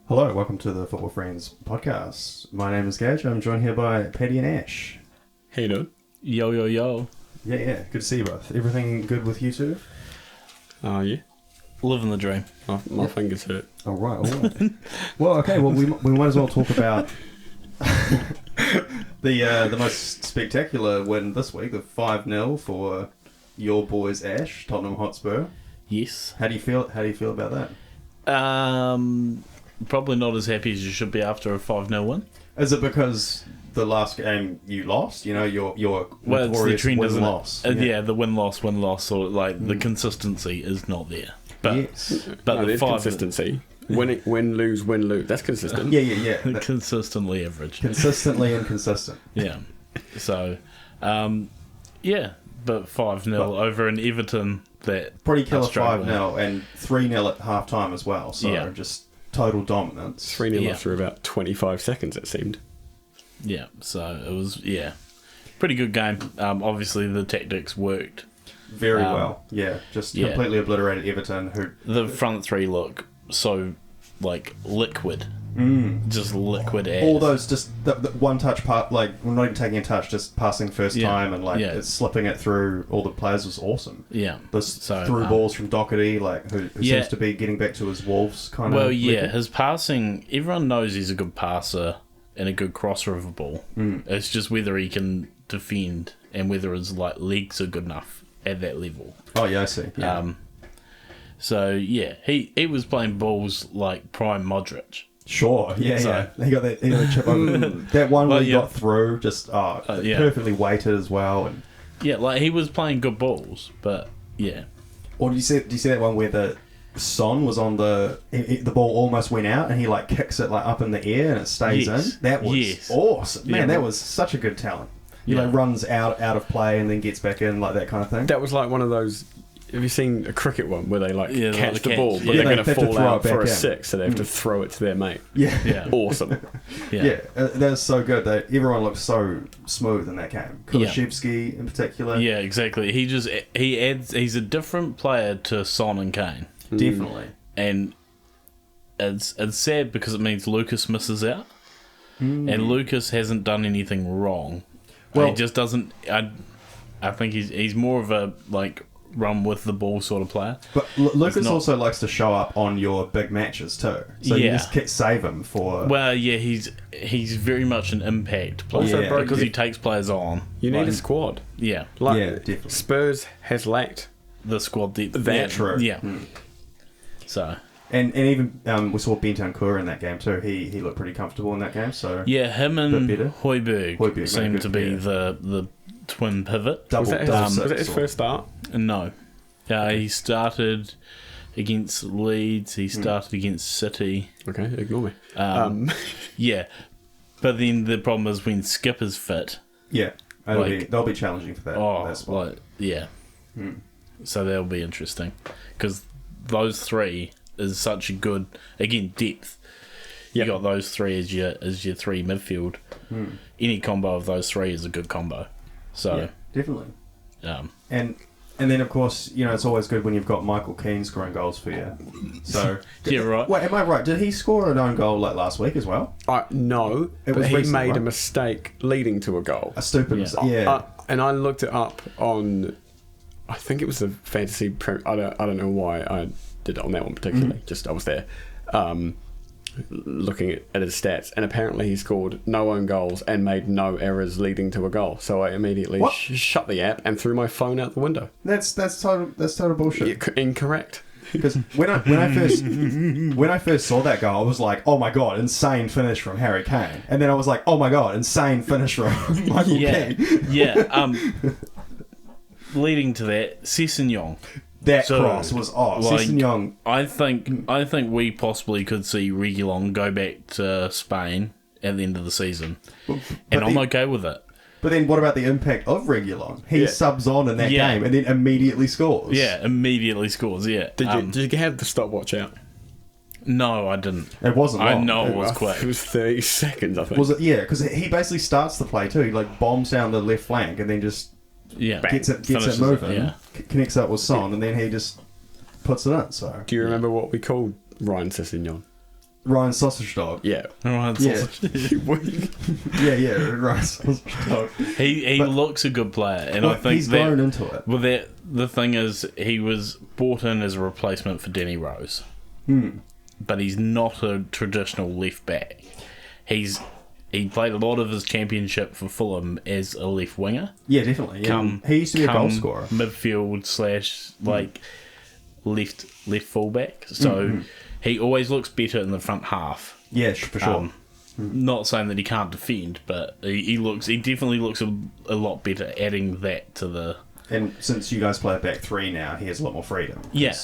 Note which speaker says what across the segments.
Speaker 1: Hello, welcome to the Football Friends podcast. My name is Gage. I'm joined here by Paddy and Ash.
Speaker 2: How you doing?
Speaker 3: Yo, yo, yo.
Speaker 1: Yeah, good to see you both. Everything good with you two?
Speaker 2: Yeah.
Speaker 3: Living the dream.
Speaker 2: My fingers hurt.
Speaker 1: All right. Well, okay, we might as well talk about the most spectacular win this week, the 5-0 for your boys, Ash, Tottenham Hotspur.
Speaker 3: Yes.
Speaker 1: How do you feel about that?
Speaker 3: Probably not as happy as you should be after a 5-0 win.
Speaker 1: Is it because the last game you lost? You know, your
Speaker 3: Well, it's the trend, isn't
Speaker 1: win-loss.
Speaker 3: it? Yeah, the win-loss, or like the consistency is not there. But
Speaker 1: yes.
Speaker 3: but
Speaker 2: no,
Speaker 3: the
Speaker 2: there's consistency. Win, lose, win, lose. That's consistent.
Speaker 1: Yeah.
Speaker 3: consistently average.
Speaker 1: Consistently inconsistent.
Speaker 3: Yeah. So, yeah, but 5-0 over an Everton that
Speaker 1: pretty killer
Speaker 3: are struggling.
Speaker 1: 5-0 and 3-0 at half time as well. So
Speaker 3: Yeah.
Speaker 1: just total dominance.
Speaker 2: 3-0 after about 25 seconds, it seemed.
Speaker 3: Yeah, so it was, pretty good game. Obviously, the tactics worked.
Speaker 1: Very well. Yeah, just completely obliterated Everton.
Speaker 3: The front three look so, like, liquid. Just liquid ass.
Speaker 1: All those just the one touch part, like we're not even taking a touch, just passing first time and like it's slipping it through all the players was awesome.
Speaker 3: Yeah.
Speaker 1: Those through balls from Doherty, like who seems to be getting back to his Wolves kind of.
Speaker 3: Well, his passing. Everyone knows he's a good passer and a good crosser of a ball. It's just whether he can defend and whether his legs are good enough at that level.
Speaker 1: Oh yeah, I see. Yeah.
Speaker 3: So he was playing balls like prime Modric.
Speaker 1: Sure, yeah. He got that chip over. That one where he got through, just perfectly weighted as well. And
Speaker 3: like he was playing good balls, but yeah.
Speaker 1: Or do you see that one where the Son was on the ball almost went out and he like kicks it like up in the air and it stays in? That was awesome. Man, that was such a good talent. He like runs out of play and then gets back in, like that kind of thing.
Speaker 2: That was like one of those. Have you seen a cricket one where they catch the ball, but
Speaker 1: they're
Speaker 2: going to fall out for a
Speaker 1: in.
Speaker 2: 6, so they have to throw it to their mate?
Speaker 1: Yeah.
Speaker 2: Awesome.
Speaker 1: That's so good. Everyone looked so smooth in that game. Kulishevsky in particular.
Speaker 3: Yeah, exactly. He's a different player to Son and Kane.
Speaker 1: Definitely.
Speaker 3: And it's sad because it means Lucas misses out. And Lucas hasn't done anything wrong. Well, he just doesn't. I think he's more of a run with the ball sort of player.
Speaker 1: But Lucas also likes to show up on your big matches too. So you just save him for.
Speaker 3: Well, he's very much an impact player because he takes players on.
Speaker 2: You need a squad.
Speaker 3: Yeah.
Speaker 1: Definitely.
Speaker 2: Spurs has lacked
Speaker 3: the squad depth.
Speaker 1: That's true.
Speaker 3: Yeah. So.
Speaker 1: And even we saw Bentancur in that game too. He looked pretty comfortable in that game. So
Speaker 3: him and Højbjerg seem to be the twin pivot.
Speaker 2: Was that his first start?
Speaker 3: No. He started against Leeds. He started against City.
Speaker 2: Okay, ignore me.
Speaker 3: But then the problem is when Skip is fit.
Speaker 1: Yeah, they'll be challenging for that spot.
Speaker 3: So that'll be interesting because those three is such a good depth. You got those three as your three midfield. Any combo of those three is a good combo. So
Speaker 1: definitely. And then of course it's always good when you've got Michael Keane scoring goals for you. So
Speaker 3: right.
Speaker 1: Wait, am I right? Did he score an own goal last week as well?
Speaker 2: No, but he made a mistake leading to a goal.
Speaker 1: A stupid mistake.
Speaker 2: And I looked it up on. I think it was the fantasy. I don't know why I did it on that one particularly. Just I was there. Looking at his stats, and apparently he scored no own goals and made no errors leading to a goal. So I immediately shut the app and threw my phone out the window.
Speaker 1: That's total bullshit.
Speaker 2: Incorrect.
Speaker 1: Because when I first saw that goal, I was like, oh my god, insane finish from Harry Kane, and then I was like, oh my god, insane finish from Michael Keane.
Speaker 3: Leading to that, Sessegnon.
Speaker 1: That cross was Sessegnon.
Speaker 3: I think we possibly could see Reguilon go back to Spain at the end of the season, and I'm okay with it.
Speaker 1: But then what about the impact of Reguilon? He subs on in that game and then immediately scores.
Speaker 3: Yeah, immediately scores. Yeah.
Speaker 2: Did you have the stopwatch out?
Speaker 3: No, I didn't.
Speaker 1: It wasn't long.
Speaker 3: I know it was quick.
Speaker 2: It was 30 seconds, I think.
Speaker 1: Was it? Yeah, because he basically starts the play too. He bombs down the left flank and then just gets it moving, connects up with Son, and then he just puts it in. So
Speaker 2: do you remember what we called Ryan Sessegnon?
Speaker 1: Ryan Sausage Dog.
Speaker 2: Yeah.
Speaker 3: Ryan Sausage.
Speaker 1: Yeah, Ryan Sausage Dog.
Speaker 3: He looks a good player, and I think
Speaker 1: he's grown into it.
Speaker 3: Well, the thing is, he was brought in as a replacement for Danny Rose, but he's not a traditional left back. He played a lot of his championship for Fulham as a left winger.
Speaker 1: Yeah, definitely. Yeah. He used to be a goal scorer.
Speaker 3: Midfield / left fullback. So he always looks better in the front half.
Speaker 1: Yeah, for sure.
Speaker 3: Not saying that he can't defend, but he definitely looks a lot better adding that to the...
Speaker 1: And since you guys play a back three now, he has a lot more freedom.
Speaker 3: Yeah.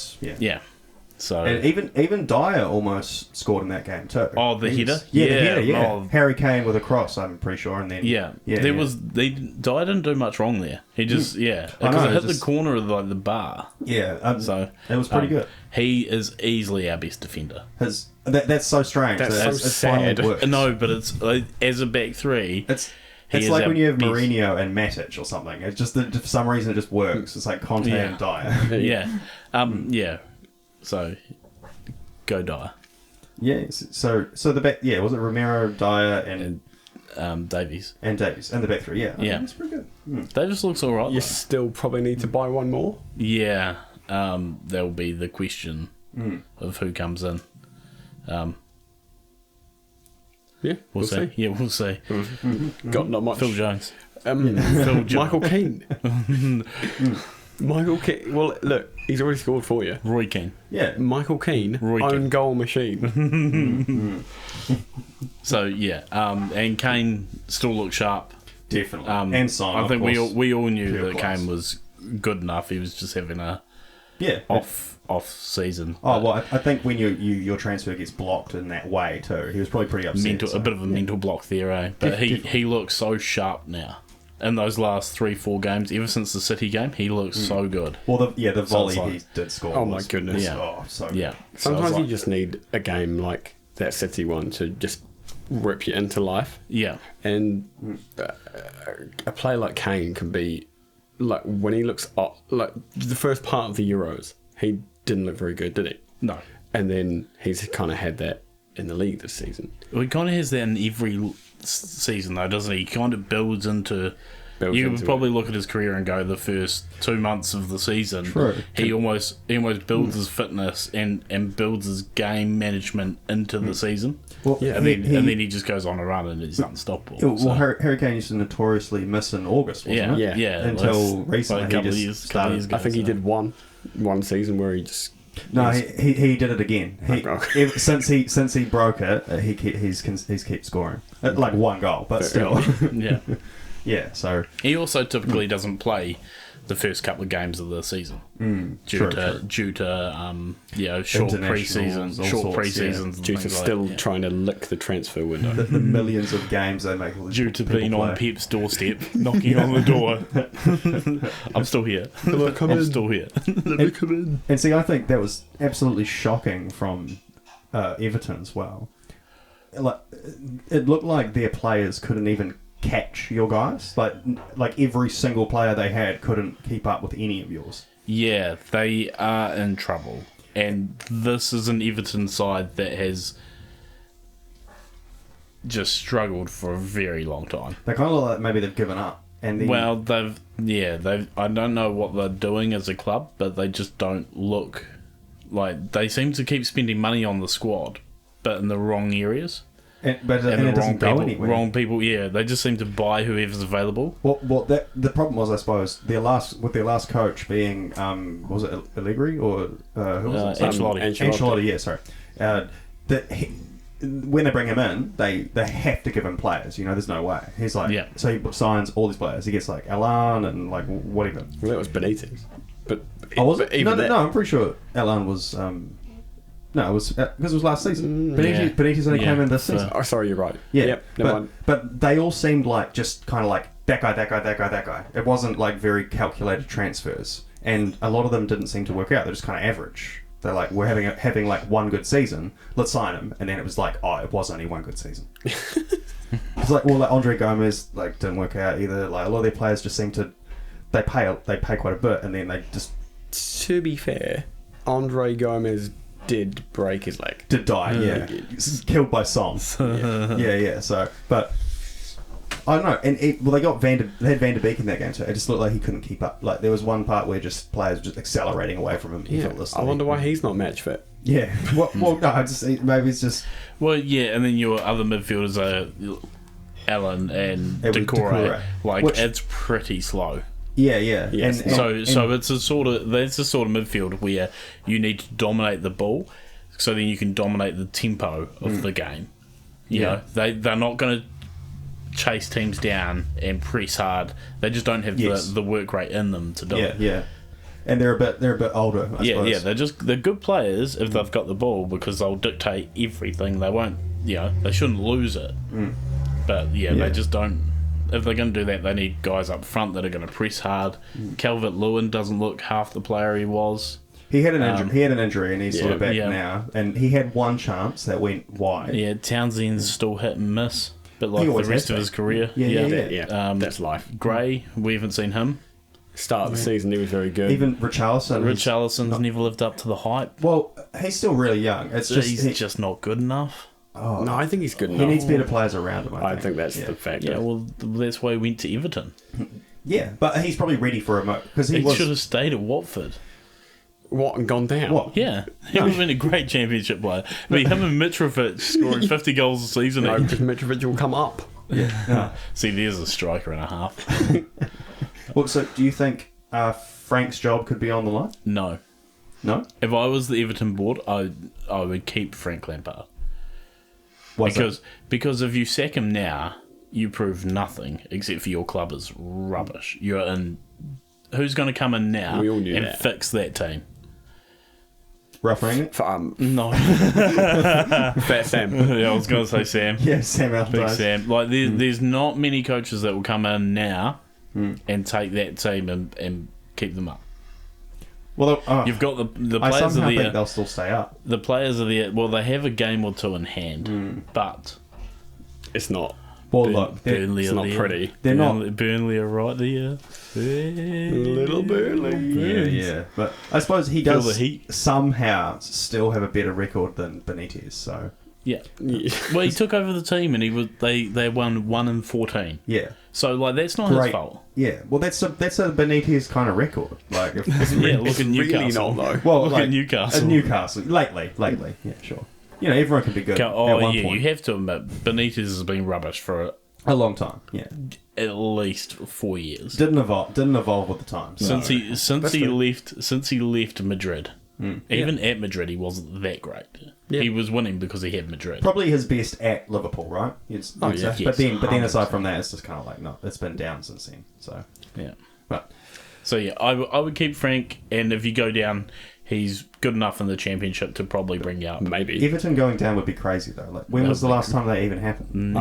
Speaker 3: So,
Speaker 1: and even Dyer almost scored in that game too.
Speaker 3: Oh, the header?
Speaker 1: Yeah, the header, yeah. Oh. Harry Kane with a cross, I'm pretty sure, and then
Speaker 3: Dyer didn't do much wrong there. He just because it hit the corner of the bar.
Speaker 1: Yeah,
Speaker 3: so
Speaker 1: it was pretty good.
Speaker 3: He is easily our best defender.
Speaker 1: That's so strange.
Speaker 2: That's so sad.
Speaker 3: No, but it's as a back three.
Speaker 1: It's like when you have Mourinho and Matic or something. It's just that for some reason it just works. It's like Conte and Dyer.
Speaker 3: Yeah. So, go Dyer.
Speaker 1: Yeah. So the back. Yeah, was it Romero, Dyer, and
Speaker 3: Davies
Speaker 1: and the back three? Yeah.
Speaker 3: Yeah,
Speaker 1: that's pretty good.
Speaker 3: Davies looks all right.
Speaker 2: You still probably need to buy one more.
Speaker 3: Yeah. That'll be the question of who comes in.
Speaker 2: Yeah,
Speaker 3: we'll see. Yeah, we'll see.
Speaker 2: Got not much.
Speaker 3: Phil Jones.
Speaker 2: Phil Jones. Michael Keane. Michael Keane. Well, look, he's already scored for you.
Speaker 3: Roy Keane.
Speaker 1: Yeah.
Speaker 2: Michael Keane. Own goal machine.
Speaker 3: So yeah, and Kane still looks sharp.
Speaker 1: Definitely. And Son.
Speaker 3: I think we all knew that Kane was good enough. He was just having a off season.
Speaker 1: Oh well, I think when your transfer gets blocked in that way too, he was probably pretty upset.
Speaker 3: A bit of a mental block there, eh? But he looks so sharp now. In those last 3-4 games, ever since the City game, he looks so good.
Speaker 1: Well, the volley he did score.
Speaker 2: Oh my goodness!
Speaker 3: Yeah.
Speaker 1: Oh, so good.
Speaker 3: Yeah.
Speaker 2: Sometimes you just need a game like that City one to just rip you into life.
Speaker 3: Yeah.
Speaker 2: And a player like Kane can be like when he looks like the first part of the Euros, he didn't look very good, did he?
Speaker 3: No.
Speaker 2: And then he's kind of had that in the league this season.
Speaker 3: Well, he kind of has that in every season, though, doesn't he? He kind of builds into. You would probably look at his career and go, the first 2 months of the season, he almost builds his fitness and builds his game management into the season. Well, and then he just goes on a run and he's unstoppable.
Speaker 1: Well, Harry Kane used to notoriously miss in August, wasn't it?
Speaker 3: Yeah.
Speaker 1: Until recently,
Speaker 3: couple of years ago,
Speaker 2: I think he did one season where he just.
Speaker 1: No, he did it again. Since he broke it, he's kept scoring like one goal, but still.
Speaker 3: Yeah.
Speaker 1: Yeah. So
Speaker 3: he also typically doesn't play the first couple of games of the season due to short pre-seasons,
Speaker 2: due to still trying to lick the transfer window.
Speaker 1: The millions of games they make.
Speaker 3: Due to being on Pep's doorstep, knocking on the door. I'm still here. I'm still here. Let me come in.
Speaker 1: And see, I think that was absolutely shocking from Everton as well. Like, it looked like their players couldn't even catch your guys. Like every single player they had couldn't keep up with any of yours.
Speaker 3: Yeah, they are in trouble. And this is an Everton side that has just struggled for a very long time.
Speaker 1: They kind of look like maybe they've given up. And then...
Speaker 3: Well, they've I don't know what they're doing as a club, but they just don't look like they seem to keep spending money on the squad, but in the wrong areas.
Speaker 1: But it doesn't go anywhere.
Speaker 3: Wrong people, yeah. They just seem to buy whoever's available.
Speaker 1: Well, the problem was, I suppose, their last coach being was it Allegri or who was it? Ancelotti. Yeah, sorry. When they bring him in, they have to give him players. You know, there's no way. He's like, so he signs all these players. He gets like Alan and like whatever.
Speaker 2: Well, that was Benitez, but
Speaker 1: was it? No, I'm pretty sure Alan was. No, it was because it was last season. Benitez only came in this season.
Speaker 2: Oh, sorry, you're right.
Speaker 1: Yeah, but they all seemed like just kind of like that guy. It wasn't like very calculated transfers, and a lot of them didn't seem to work out. They're just kind of average. They're like, we're having like one good season. Let's sign him, and then it was like, oh, it was only one good season. It's like, well, like Andre Gomez like didn't work out either. Like a lot of their players just seem to they pay quite a bit, and then they just.
Speaker 2: To be fair, Andre Gomez did break his leg.
Speaker 1: Did die, yeah. Killed by Son. Yeah. So, but I don't know. And they had Van der Beek in that game too. It just looked like he couldn't keep up. Like there was one part where just players were just accelerating away from him.
Speaker 2: Yeah. I wonder why he's not match fit.
Speaker 1: Yeah. Well, no. Maybe it's just.
Speaker 3: Well, yeah, and then your other midfielders are Allen and Decore. Like it's pretty slow.
Speaker 1: Yeah.
Speaker 3: And so it's a sort of midfield where you need to dominate the ball, so then you can dominate the tempo of the game. You know, they're not going to chase teams down and press hard. They just don't have the work rate in them to do it.
Speaker 1: Yeah. And they're a bit older. I suppose.
Speaker 3: They're good players if they've got the ball because they'll dictate everything. They won't, they shouldn't lose it. But they just don't. If they're going to do that, they need guys up front that are going to press hard. Calvert-Lewin doesn't look half the player he was.
Speaker 1: He had an injury, and he's sort of back now. And he had one chance that went wide.
Speaker 3: Yeah, Townsend's still hit and miss, but like the rest of his career.
Speaker 2: That's life.
Speaker 3: Gray, we haven't seen him.
Speaker 2: Start of the season, he was very good.
Speaker 1: Even Richarlison's
Speaker 3: never lived up to the hype.
Speaker 1: Well, he's still really young.
Speaker 3: He's just not good enough.
Speaker 2: Oh, no, I think he's good enough.
Speaker 1: He needs better players around him.
Speaker 2: I think that's the factor.
Speaker 3: Yeah, well, that's why he went to Everton.
Speaker 1: Yeah, but he's probably ready for a because
Speaker 3: he should have stayed at Watford.
Speaker 2: What, and gone down?
Speaker 1: What?
Speaker 3: Yeah, he would have been a great championship player. I mean, him and Mitrovic scoring 50 goals a season.
Speaker 2: No, because Mitrovic will come up.
Speaker 1: Yeah.
Speaker 3: See, there's a striker and a half.
Speaker 1: Well, so do you think Frank's job could be on the line?
Speaker 3: No.
Speaker 1: No?
Speaker 3: If I was the Everton board, I would keep Frank Lampard. Because if you sack him now, you prove nothing except for your club is rubbish. You're in. Who's going to come in now and fix that team?
Speaker 1: Ralph Rangnick?
Speaker 3: No.
Speaker 2: Fat Sam.
Speaker 3: Yeah, I was going to say Sam.
Speaker 1: Yeah, Sam Allardyce.
Speaker 3: Big Sam. Like there's not many coaches that will come in now and take that team and keep them up.
Speaker 1: Well,
Speaker 3: you've got the
Speaker 1: I
Speaker 3: players
Speaker 1: somehow
Speaker 3: are there.
Speaker 1: think they'll still stay up.
Speaker 3: The players are there. Well, they have a game or two in hand, but
Speaker 2: it's not.
Speaker 1: Well, look,
Speaker 3: Burnley
Speaker 2: it's
Speaker 3: are
Speaker 2: not
Speaker 3: there.
Speaker 2: pretty.
Speaker 1: They're not.
Speaker 3: Burnley are right there.
Speaker 2: Little Burnley.
Speaker 1: Yeah. But I suppose he does somehow still have a better record than Benitez. So
Speaker 3: yeah. Well, he took over the team and they won 1-14.
Speaker 1: Yeah.
Speaker 3: So like that's not his fault.
Speaker 1: Yeah. Well, that's a Benitez kind of record. Like
Speaker 3: look at Newcastle.
Speaker 2: Really not though.
Speaker 1: Well,
Speaker 3: look at Newcastle.
Speaker 1: Newcastle lately. Yeah, sure. Everyone can be good. At one point.
Speaker 3: You have to admit Benitez has been rubbish for
Speaker 1: a long time. Yeah,
Speaker 3: at least 4 years.
Speaker 1: Didn't evolve with the times.
Speaker 3: Since he left Madrid. Even at Madrid, he wasn't that great. Yeah. He was winning because he had Madrid.
Speaker 1: Probably his best at Liverpool, right?
Speaker 3: Yes.
Speaker 1: But then aside from that, it's just kind of like no, it's been down since then. So
Speaker 3: I would keep Frank, and if you go down, he's good enough in the championship to probably bring out.
Speaker 2: Maybe
Speaker 1: Everton going down would be crazy though. Like when was the last time that even happened?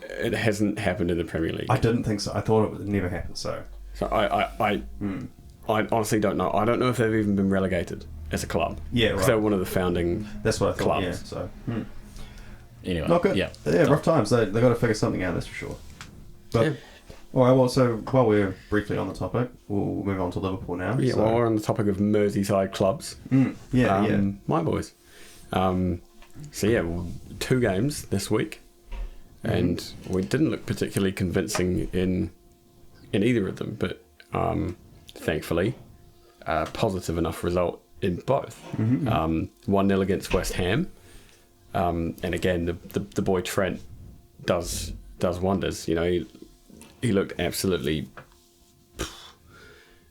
Speaker 2: It hasn't happened in the Premier League.
Speaker 1: I didn't think so. I thought it would never happen. So
Speaker 2: I honestly don't know. I don't know if they've even been relegated as a club.
Speaker 1: Yeah, right.
Speaker 2: Because they were one of the founding.
Speaker 1: That's what I thought.
Speaker 2: Clubs.
Speaker 1: Yeah. So
Speaker 3: anyway,
Speaker 1: not good.
Speaker 3: Yeah,
Speaker 1: rough times. They got to figure something out. That's for sure. But all right. Well, so while we're briefly on the topic, we'll move on to Liverpool now.
Speaker 2: Yeah.
Speaker 1: So.
Speaker 2: While we're on the topic of Merseyside clubs. My boys. So 2 games this week, and we didn't look particularly convincing in either of them, but thankfully, a positive enough result in both. 1-0 against West Ham, and again the boy Trent does wonders. He looked absolutely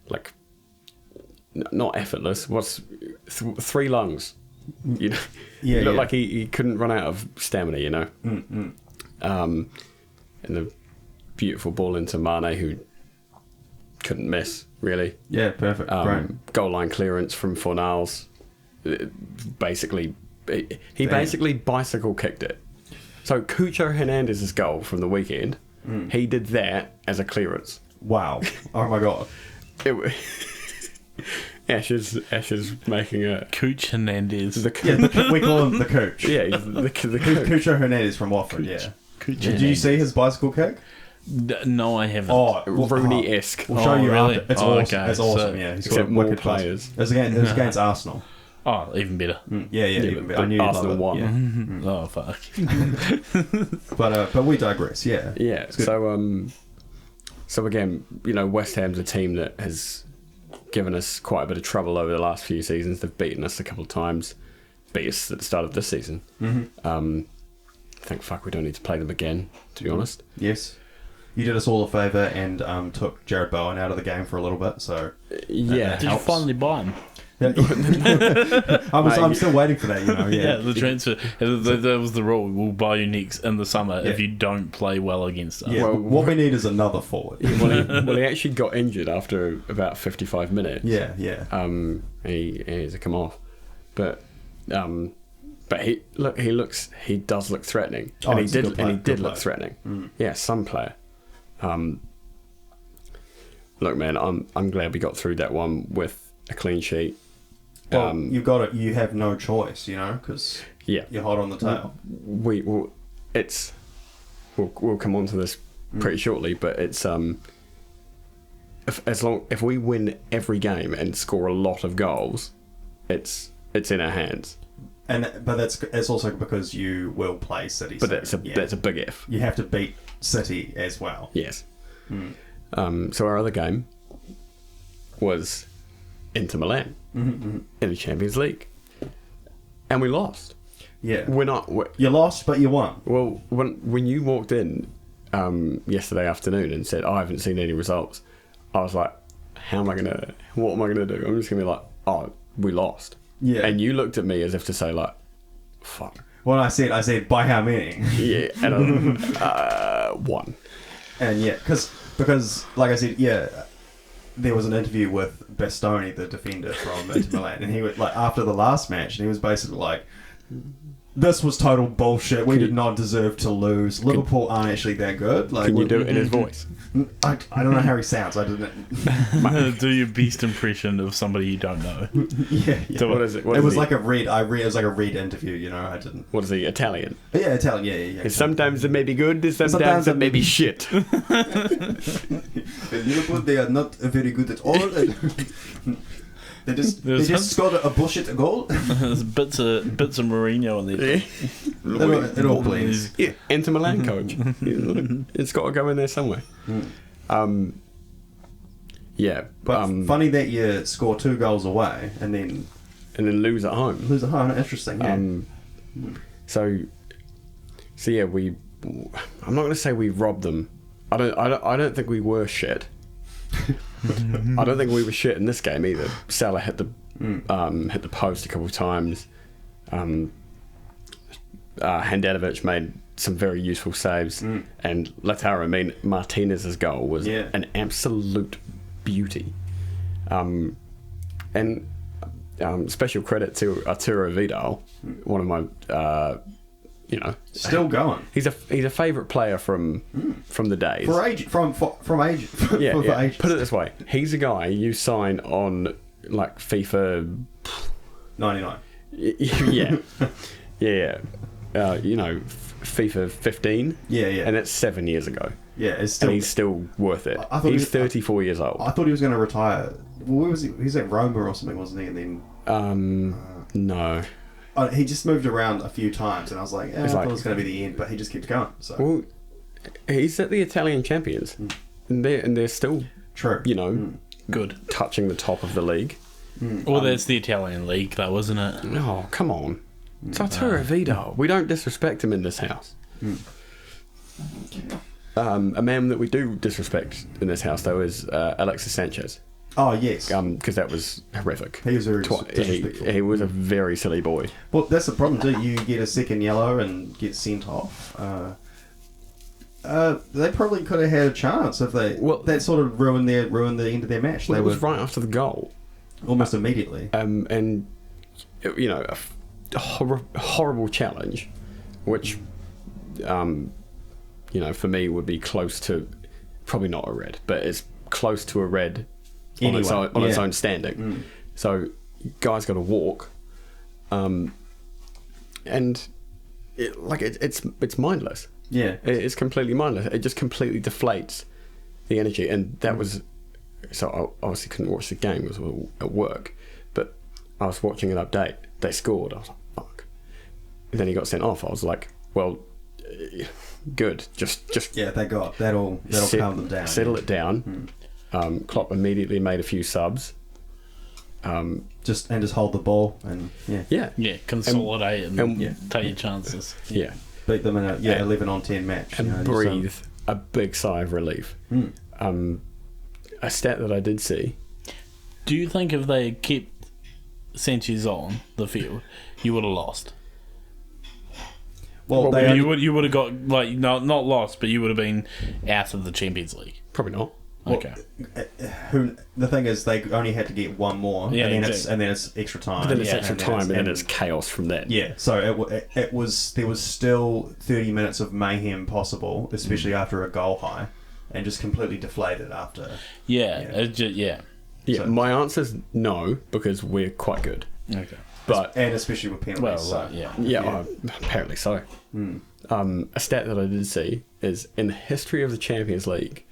Speaker 2: like not effortless. What's 3 lungs? He looked like he couldn't run out of stamina. And the beautiful ball into Mane, who couldn't miss really.
Speaker 1: Yeah, perfect. Great.
Speaker 2: Goal line clearance from Fornals. Basically, he basically bicycle kicked it. So Cucho Hernandez's goal from the weekend, he did that as a clearance.
Speaker 1: Wow! Oh my god!
Speaker 2: Ash is making a
Speaker 3: Cooch Hernandez.
Speaker 1: We call him the Cooch.
Speaker 2: Yeah, he's the Cooch.
Speaker 1: Cucho Hernandez from Watford. Yeah. Did you see his bicycle kick?
Speaker 3: No, I haven't.
Speaker 1: Oh,
Speaker 2: Rooney-esque.
Speaker 1: We'll show you
Speaker 3: really?
Speaker 1: after. It's awesome.
Speaker 3: Okay.
Speaker 1: It's awesome. Yeah, he's got
Speaker 2: except more
Speaker 1: wicked
Speaker 2: players.
Speaker 1: It was against Arsenal.
Speaker 3: Oh, even better.
Speaker 1: Yeah, even better. I knew
Speaker 2: Arsenal won.
Speaker 1: Yeah.
Speaker 3: Oh, fuck.
Speaker 1: But we digress. Yeah.
Speaker 2: Yeah. So again, West Ham's a team that has given us quite a bit of trouble over the last few seasons. They've beaten us a couple of times. Beat us at the start of this season. Thank fuck we don't need to play them again, to be honest.
Speaker 1: Yes. You did us all a favour and took Jared Bowen out of the game for a little bit, so...
Speaker 3: Did you finally buy him?
Speaker 1: I'm still waiting for that,
Speaker 3: Yeah, the transfer. That was the rule. We'll buy you next in the summer if you don't play well against us.
Speaker 1: Yeah, what we need is another forward.
Speaker 2: Well, he actually got injured after about 55 minutes.
Speaker 1: Yeah.
Speaker 2: He had to come off. But he does look threatening. And he did look threatening. Yeah, some player. Look, man, I'm glad we got through that one with a clean sheet.
Speaker 1: Well, you got it. You have no choice, because you're hot on the tail.
Speaker 2: We'll come on to this pretty shortly, but it's if we win every game and score a lot of goals, it's in our hands.
Speaker 1: But it's also because you will play City.
Speaker 2: But that's a big if.
Speaker 1: You have to beat City as well.
Speaker 2: Yes. So our other game was Inter Milan in the Champions League, and we lost.
Speaker 1: Yeah,
Speaker 2: you
Speaker 1: lost, but you won.
Speaker 2: Well, when you walked in yesterday afternoon and said, I haven't seen any results, I was like, what am I gonna do? I'm just gonna be like, oh, we lost. Yeah. And you looked at me as if to say, like, fuck.
Speaker 1: Well, I said by how many?
Speaker 2: Yeah, and one.
Speaker 1: And because like I said, there was an interview with Bastoni, the defender from Inter Milan, and he was like, after the last match, and he was basically like, this was total bullshit. We did not deserve to lose. Liverpool aren't actually that good. Like,
Speaker 2: can you do it in his voice?
Speaker 1: I don't know how he sounds. I didn't.
Speaker 3: Do your best impression of somebody you don't know.
Speaker 1: Yeah.
Speaker 2: So what is it?
Speaker 1: It was like a read. It was like a read interview. I didn't.
Speaker 2: What is he? Italian?
Speaker 1: Yeah, Italian. Yeah.
Speaker 2: Sometimes it may be good. Sometimes it may be shit.
Speaker 1: Liverpool, they are not very good at all. They just scored a bullshit goal.
Speaker 3: There's bits of Mourinho on there.
Speaker 1: It all blends.
Speaker 2: Yeah, Inter Milan coach. It's got to go in there somewhere.
Speaker 1: But funny that you score 2 goals away and then
Speaker 2: lose at home.
Speaker 1: Interesting. Yeah.
Speaker 2: So yeah, I'm not going to say we robbed them. I don't think we were shit. I don't think we were shit in this game either. Salah hit the post a couple of times. Handanovic made some very useful saves, and Lautaro Martinez's goal was an absolute beauty. And special credit to Arturo Vidal, one of my
Speaker 1: still going.
Speaker 2: He's a favourite player from the days.
Speaker 1: For age.
Speaker 2: Put it this way: he's a guy you sign on like FIFA
Speaker 1: 99.
Speaker 2: Yeah. FIFA 15.
Speaker 1: Yeah.
Speaker 2: And it's 7 years ago.
Speaker 1: Yeah, and
Speaker 2: he's still worth it. He's 34 years old.
Speaker 1: I thought he was going to retire. Where was he? He was at Roma or something, wasn't he? And then
Speaker 2: no.
Speaker 1: He just moved around a few times, and I was like, I thought it was going to be the end, but he just kept going. So.
Speaker 2: Well, he's at the Italian champions, and they're still
Speaker 1: true.
Speaker 3: Good,
Speaker 2: touching the top of the league.
Speaker 3: Well, that's the Italian league, though, isn't it?
Speaker 2: Oh, come on, it's Arturo Vidal. We don't disrespect him in this house. A man that we do disrespect in this house, though, is Alexis Sanchez.
Speaker 1: Oh, yes.
Speaker 2: Because that was horrific.
Speaker 1: He was very disrespectful.
Speaker 2: He was a very silly boy.
Speaker 1: Well, that's the problem, too. You get a second yellow and get sent off. They probably could have had a chance if they... Well, that sort of ruined the end of their match.
Speaker 2: Well, it was right after the goal.
Speaker 1: Almost immediately.
Speaker 2: And, a horrible challenge, which, for me would be close to... Probably not a red, but it's close to a red...
Speaker 1: Anyway,
Speaker 2: on its own standing. So guys got to walk, and it's mindless.
Speaker 1: Yeah,
Speaker 2: it's completely mindless. It just completely deflates the energy, and that was. So I obviously couldn't watch the game; it was at work. But I was watching an update. They scored. I was like, fuck. And then he got sent off. I was like, well, good. Just
Speaker 1: yeah, thank God. That'll calm them down.
Speaker 2: Settle it down. Klopp immediately made a few subs.
Speaker 1: Just hold the ball and
Speaker 3: consolidate and take your chances.
Speaker 2: Yeah,
Speaker 1: beat them in a 11-on-10 match
Speaker 2: and breathe a big sigh of relief. A stat that I did see.
Speaker 3: Do you think if they had kept Sanchez on the field, you would have lost?
Speaker 1: Well,
Speaker 3: you would have got not lost, but you would have been out of the Champions League.
Speaker 2: Probably not.
Speaker 3: Okay.
Speaker 1: The thing is, they only had to get one more, and then it's extra time.
Speaker 2: But then it's extra time, and then it's chaos from that.
Speaker 1: Yeah. So there was still 30 minutes of mayhem possible, especially after a goal high, and just completely deflated after.
Speaker 3: Yeah.
Speaker 2: So, my answer is no, because we're quite good.
Speaker 3: Okay.
Speaker 1: And especially with penalties.
Speaker 2: Apparently so. A stat that I did see is in the history of the Champions League,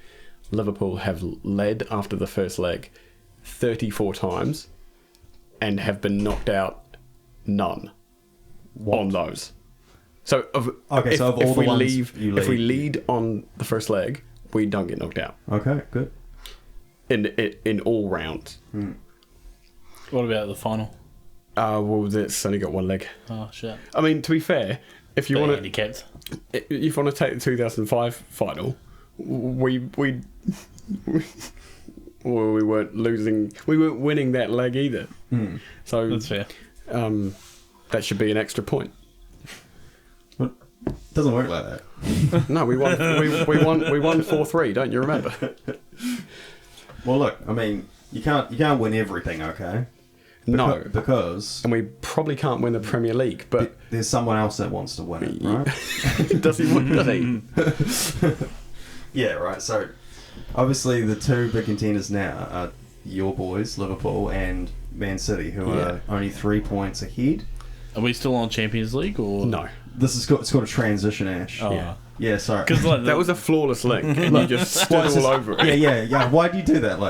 Speaker 2: Liverpool have led after the first leg 34 times and have been knocked out none on those. So if we lead on the first leg, we don't get knocked out.
Speaker 1: Okay, good.
Speaker 2: In all rounds.
Speaker 3: What about the final?
Speaker 2: Well, it's only got one leg.
Speaker 3: Oh shit!
Speaker 2: I mean, to be fair, if you want
Speaker 3: handicapped,
Speaker 2: if you want to take the 2005 final, we weren't losing. We weren't winning that leg either. So
Speaker 3: that's fair.
Speaker 2: That should be an extra point.
Speaker 1: It doesn't work like that.
Speaker 2: No, we won 4-3. Don't you remember?
Speaker 1: Well, look. I mean, you can't win everything. Okay.
Speaker 2: No,
Speaker 1: because
Speaker 2: and we probably can't win the Premier League, but
Speaker 1: there's someone else that wants to win it, right?
Speaker 2: Does he?
Speaker 1: Yeah, right. So obviously the two big contenders now are your boys, Liverpool and Man City, who are only 3 points ahead.
Speaker 3: Are we still on Champions League or
Speaker 2: no?
Speaker 1: It's called a transition, Ash.
Speaker 3: Oh.
Speaker 1: Yeah, sorry.
Speaker 3: Because
Speaker 2: that was a flawless link, and you just stood all over it.
Speaker 1: Yeah. Why do you do that?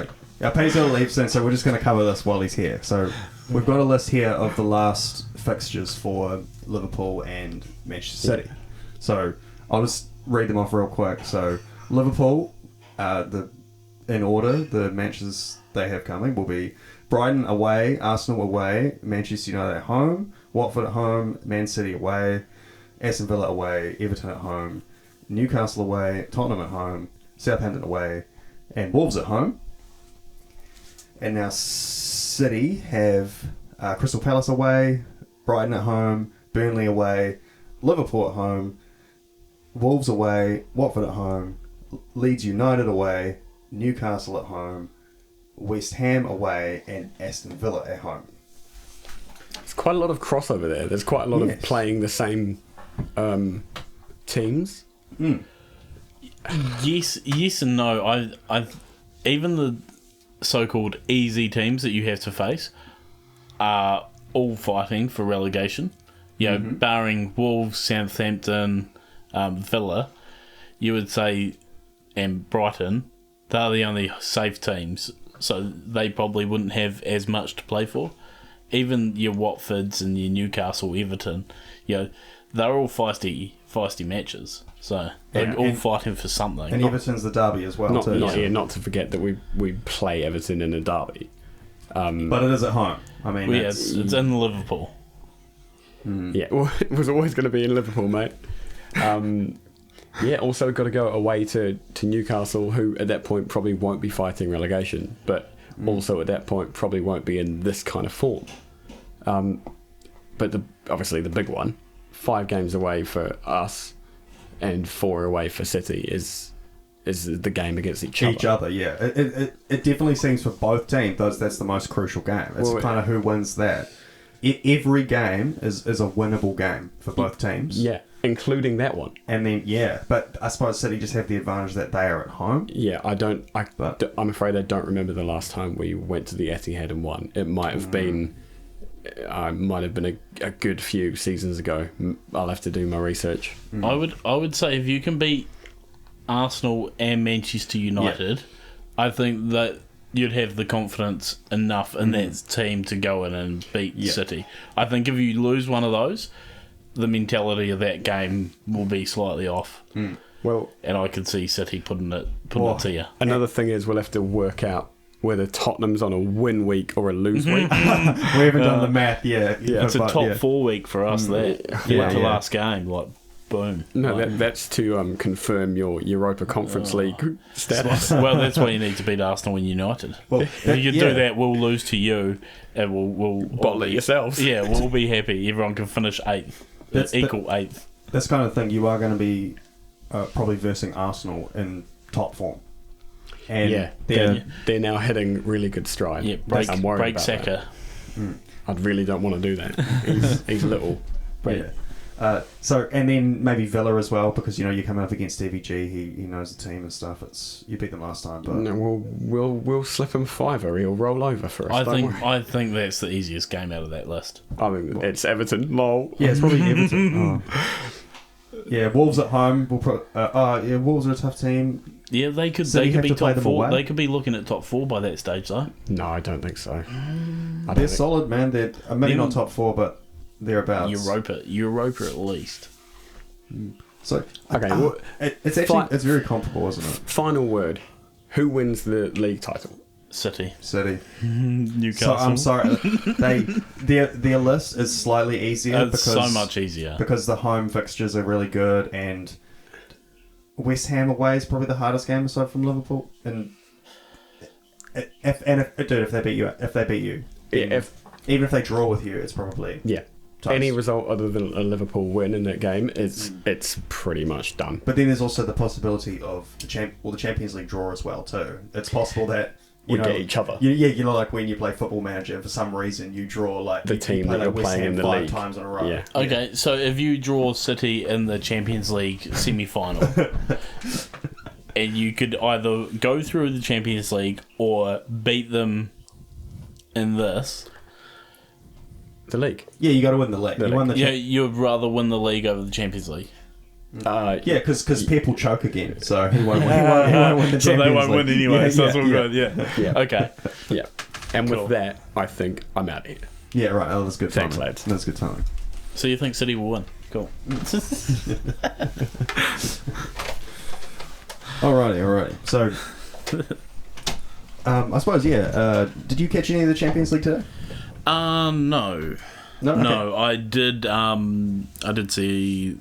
Speaker 1: Payne's going to leave soon, so we're just going to cover this while he's here. So we've got a list here of the last fixtures for Liverpool and Manchester City. So I'll just read them off real quick. So Liverpool, in order, the matches they have coming will be Brighton away, Arsenal away, Manchester United at home, Watford at home, Man City away, Aston Villa away, Everton at home, Newcastle away, Tottenham at home, Southampton away, and Wolves at home. And now City have Crystal Palace away, Brighton at home, Burnley away, Liverpool at home, Wolves away, Watford at home, Leeds United away, Newcastle at home, West Ham away, and Aston Villa at home.
Speaker 2: There's quite a lot of crossover there. There's quite a lot of playing the same teams.
Speaker 3: Yes and no. I even the so-called easy teams that you have to face are all fighting for relegation. Barring Wolves, Southampton, Villa, you would say, and Brighton, they're the only safe teams, so they probably wouldn't have as much to play for. Even your Watfords and your Newcastle, Everton, they're all feisty matches. So they're all fighting for something.
Speaker 1: And Everton's the derby as well.
Speaker 2: Not to forget that we play Everton in a derby.
Speaker 1: But it is at home. I mean,
Speaker 3: it's in Liverpool.
Speaker 2: Yeah, well, it was always going to be in Liverpool, mate. Also got to go away to Newcastle, who at that point probably won't be fighting relegation, but also at that point probably won't be in this kind of form. But obviously the big one, 5 games away for us and 4 away for City is the game against each other.
Speaker 1: Yeah. It definitely seems for both teams that's the most crucial game. It's kind of who wins that. Every game is a winnable game for both teams.
Speaker 2: Yeah, including that one.
Speaker 1: And then, but I suppose City just have the advantage that they are at home.
Speaker 2: Yeah, I'm afraid I don't remember the last time we went to the Etihad and won. It might have been a good few seasons ago. I'll have to do my research.
Speaker 3: I would say if you can beat Arsenal and Manchester United, I think that you'd have the confidence enough in that team to go in and beat City. I think if you lose one of those, the mentality of that game will be slightly off.
Speaker 2: Well,
Speaker 3: and I could see City putting it to you.
Speaker 2: Another thing is we'll have to work out whether Tottenham's on a win week or a lose week.
Speaker 1: We haven't done the math yet.
Speaker 3: It's a top 4 week for us. Last game, like boom.
Speaker 2: No, that's to confirm your Europa Conference League status.
Speaker 3: Well, that's why you need to beat Arsenal and United. Well, if you do that, we'll lose to you, and we'll
Speaker 2: bottle it yourselves.
Speaker 3: Yeah, we'll be happy. Everyone can finish 8th, equal 8th.
Speaker 1: That's kind of the thing. You are going to be probably versing Arsenal in top form. And
Speaker 2: they're now hitting really good stride.
Speaker 3: Yeah,
Speaker 2: I'm worried
Speaker 3: break
Speaker 2: about
Speaker 3: Saka.
Speaker 2: I really don't want to do that. He's little.
Speaker 1: But so and then maybe Villa as well, because you're coming up against Stevie G. He knows the team and stuff. You beat them last time, but
Speaker 2: no, we'll slip him $5. He'll roll over for us.
Speaker 3: I think that's the easiest game out of that list.
Speaker 2: I mean, it's Everton. Lol.
Speaker 1: Yeah, it's probably Everton. Yeah, Wolves at home. Wolves are a tough team.
Speaker 3: Yeah, they could be top 4. They could be looking at top 4 by that stage, though.
Speaker 2: No, I don't think so.
Speaker 1: They're solid, man. They're maybe not top 4, but thereabouts.
Speaker 3: Europa at least.
Speaker 1: So
Speaker 2: okay,
Speaker 1: it's actually it's very comparable, isn't it?
Speaker 2: Final word: who wins the league title?
Speaker 3: City.
Speaker 1: So
Speaker 3: Newcastle.
Speaker 1: I'm sorry, their list is slightly easier
Speaker 3: because so much easier
Speaker 1: because the home fixtures are really good, and West Ham away is probably the hardest game aside from Liverpool. And if they beat you, even if they draw with you, it's probably toast.
Speaker 2: Any result other than a Liverpool win in that game it's pretty much done.
Speaker 1: But then there's also the possibility of the Champions League draw as well too. It's possible that
Speaker 2: we get each other.
Speaker 1: Like when you play Football Manager, for some reason you draw like
Speaker 2: the team that you're playing in the
Speaker 1: 5
Speaker 2: league
Speaker 1: times in a row.
Speaker 2: Yeah.
Speaker 3: Okay, so if you draw City in the Champions League semi-final, and you could either go through the Champions League or beat them in the league.
Speaker 1: Yeah, you got to win the league.
Speaker 3: You'd rather win the league over the Champions League.
Speaker 1: Because people choke again, so he won't win. He won't win the Champions
Speaker 3: So they won't
Speaker 1: League.
Speaker 3: win anyway. So that's all good. Yeah. Okay.
Speaker 2: Yeah. And
Speaker 3: Cool.
Speaker 2: with that, I think I'm out here.
Speaker 1: Yeah, right. Oh, that's good.
Speaker 2: Thanks,
Speaker 1: timing.
Speaker 2: lads.
Speaker 1: That's good timing.
Speaker 3: So you think City will win? Cool.
Speaker 1: Alrighty. So, I suppose did you catch any of the Champions League today?
Speaker 3: No.
Speaker 1: No. Okay.
Speaker 3: No, I did. I did see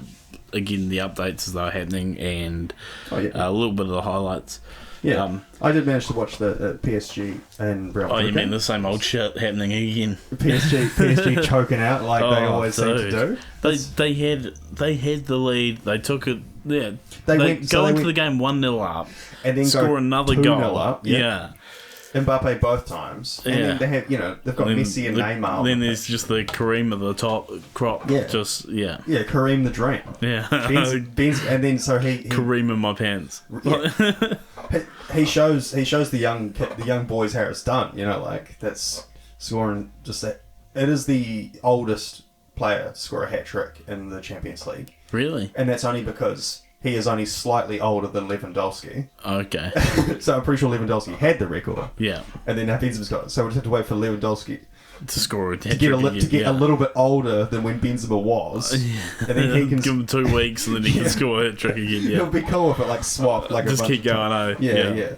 Speaker 3: again the updates as they were happening and a little bit of the highlights.
Speaker 1: Yeah, I did manage to watch the PSG and Real Madrid.
Speaker 3: Oh, you mean the same old shit happening again?
Speaker 1: PSG choking out like they always seem to do.
Speaker 3: They had the lead. They took it. Yeah, they went into the game 1-0 up,
Speaker 1: and then
Speaker 3: score another goal
Speaker 1: up.
Speaker 3: Yeah.
Speaker 1: Mbappe both times, and then they have they've got Messi and Neymar.
Speaker 3: Then there's just the Kareem of the top crop.
Speaker 1: Yeah, Kareem the Dream.
Speaker 3: Yeah,
Speaker 1: Ben's, and then so he
Speaker 3: Kareem in my pants.
Speaker 1: Yeah. he shows the young boys how it's done. That's scoring just that. It is the oldest player to score a hat trick in the Champions League.
Speaker 3: Really,
Speaker 1: and that's only because he is only slightly older than Lewandowski.
Speaker 3: Okay.
Speaker 1: So I'm pretty sure Lewandowski had the record.
Speaker 3: Yeah.
Speaker 1: And then Benzema's got it. So we just have to wait for Lewandowski
Speaker 3: to score a
Speaker 1: to get a little bit older than when Benzema was.
Speaker 3: Yeah.
Speaker 1: And then he can
Speaker 3: give him 2 weeks and then he can score a hat trick again. Yeah.
Speaker 1: It'll be cool if it swapped
Speaker 3: just keep going.
Speaker 1: Yeah.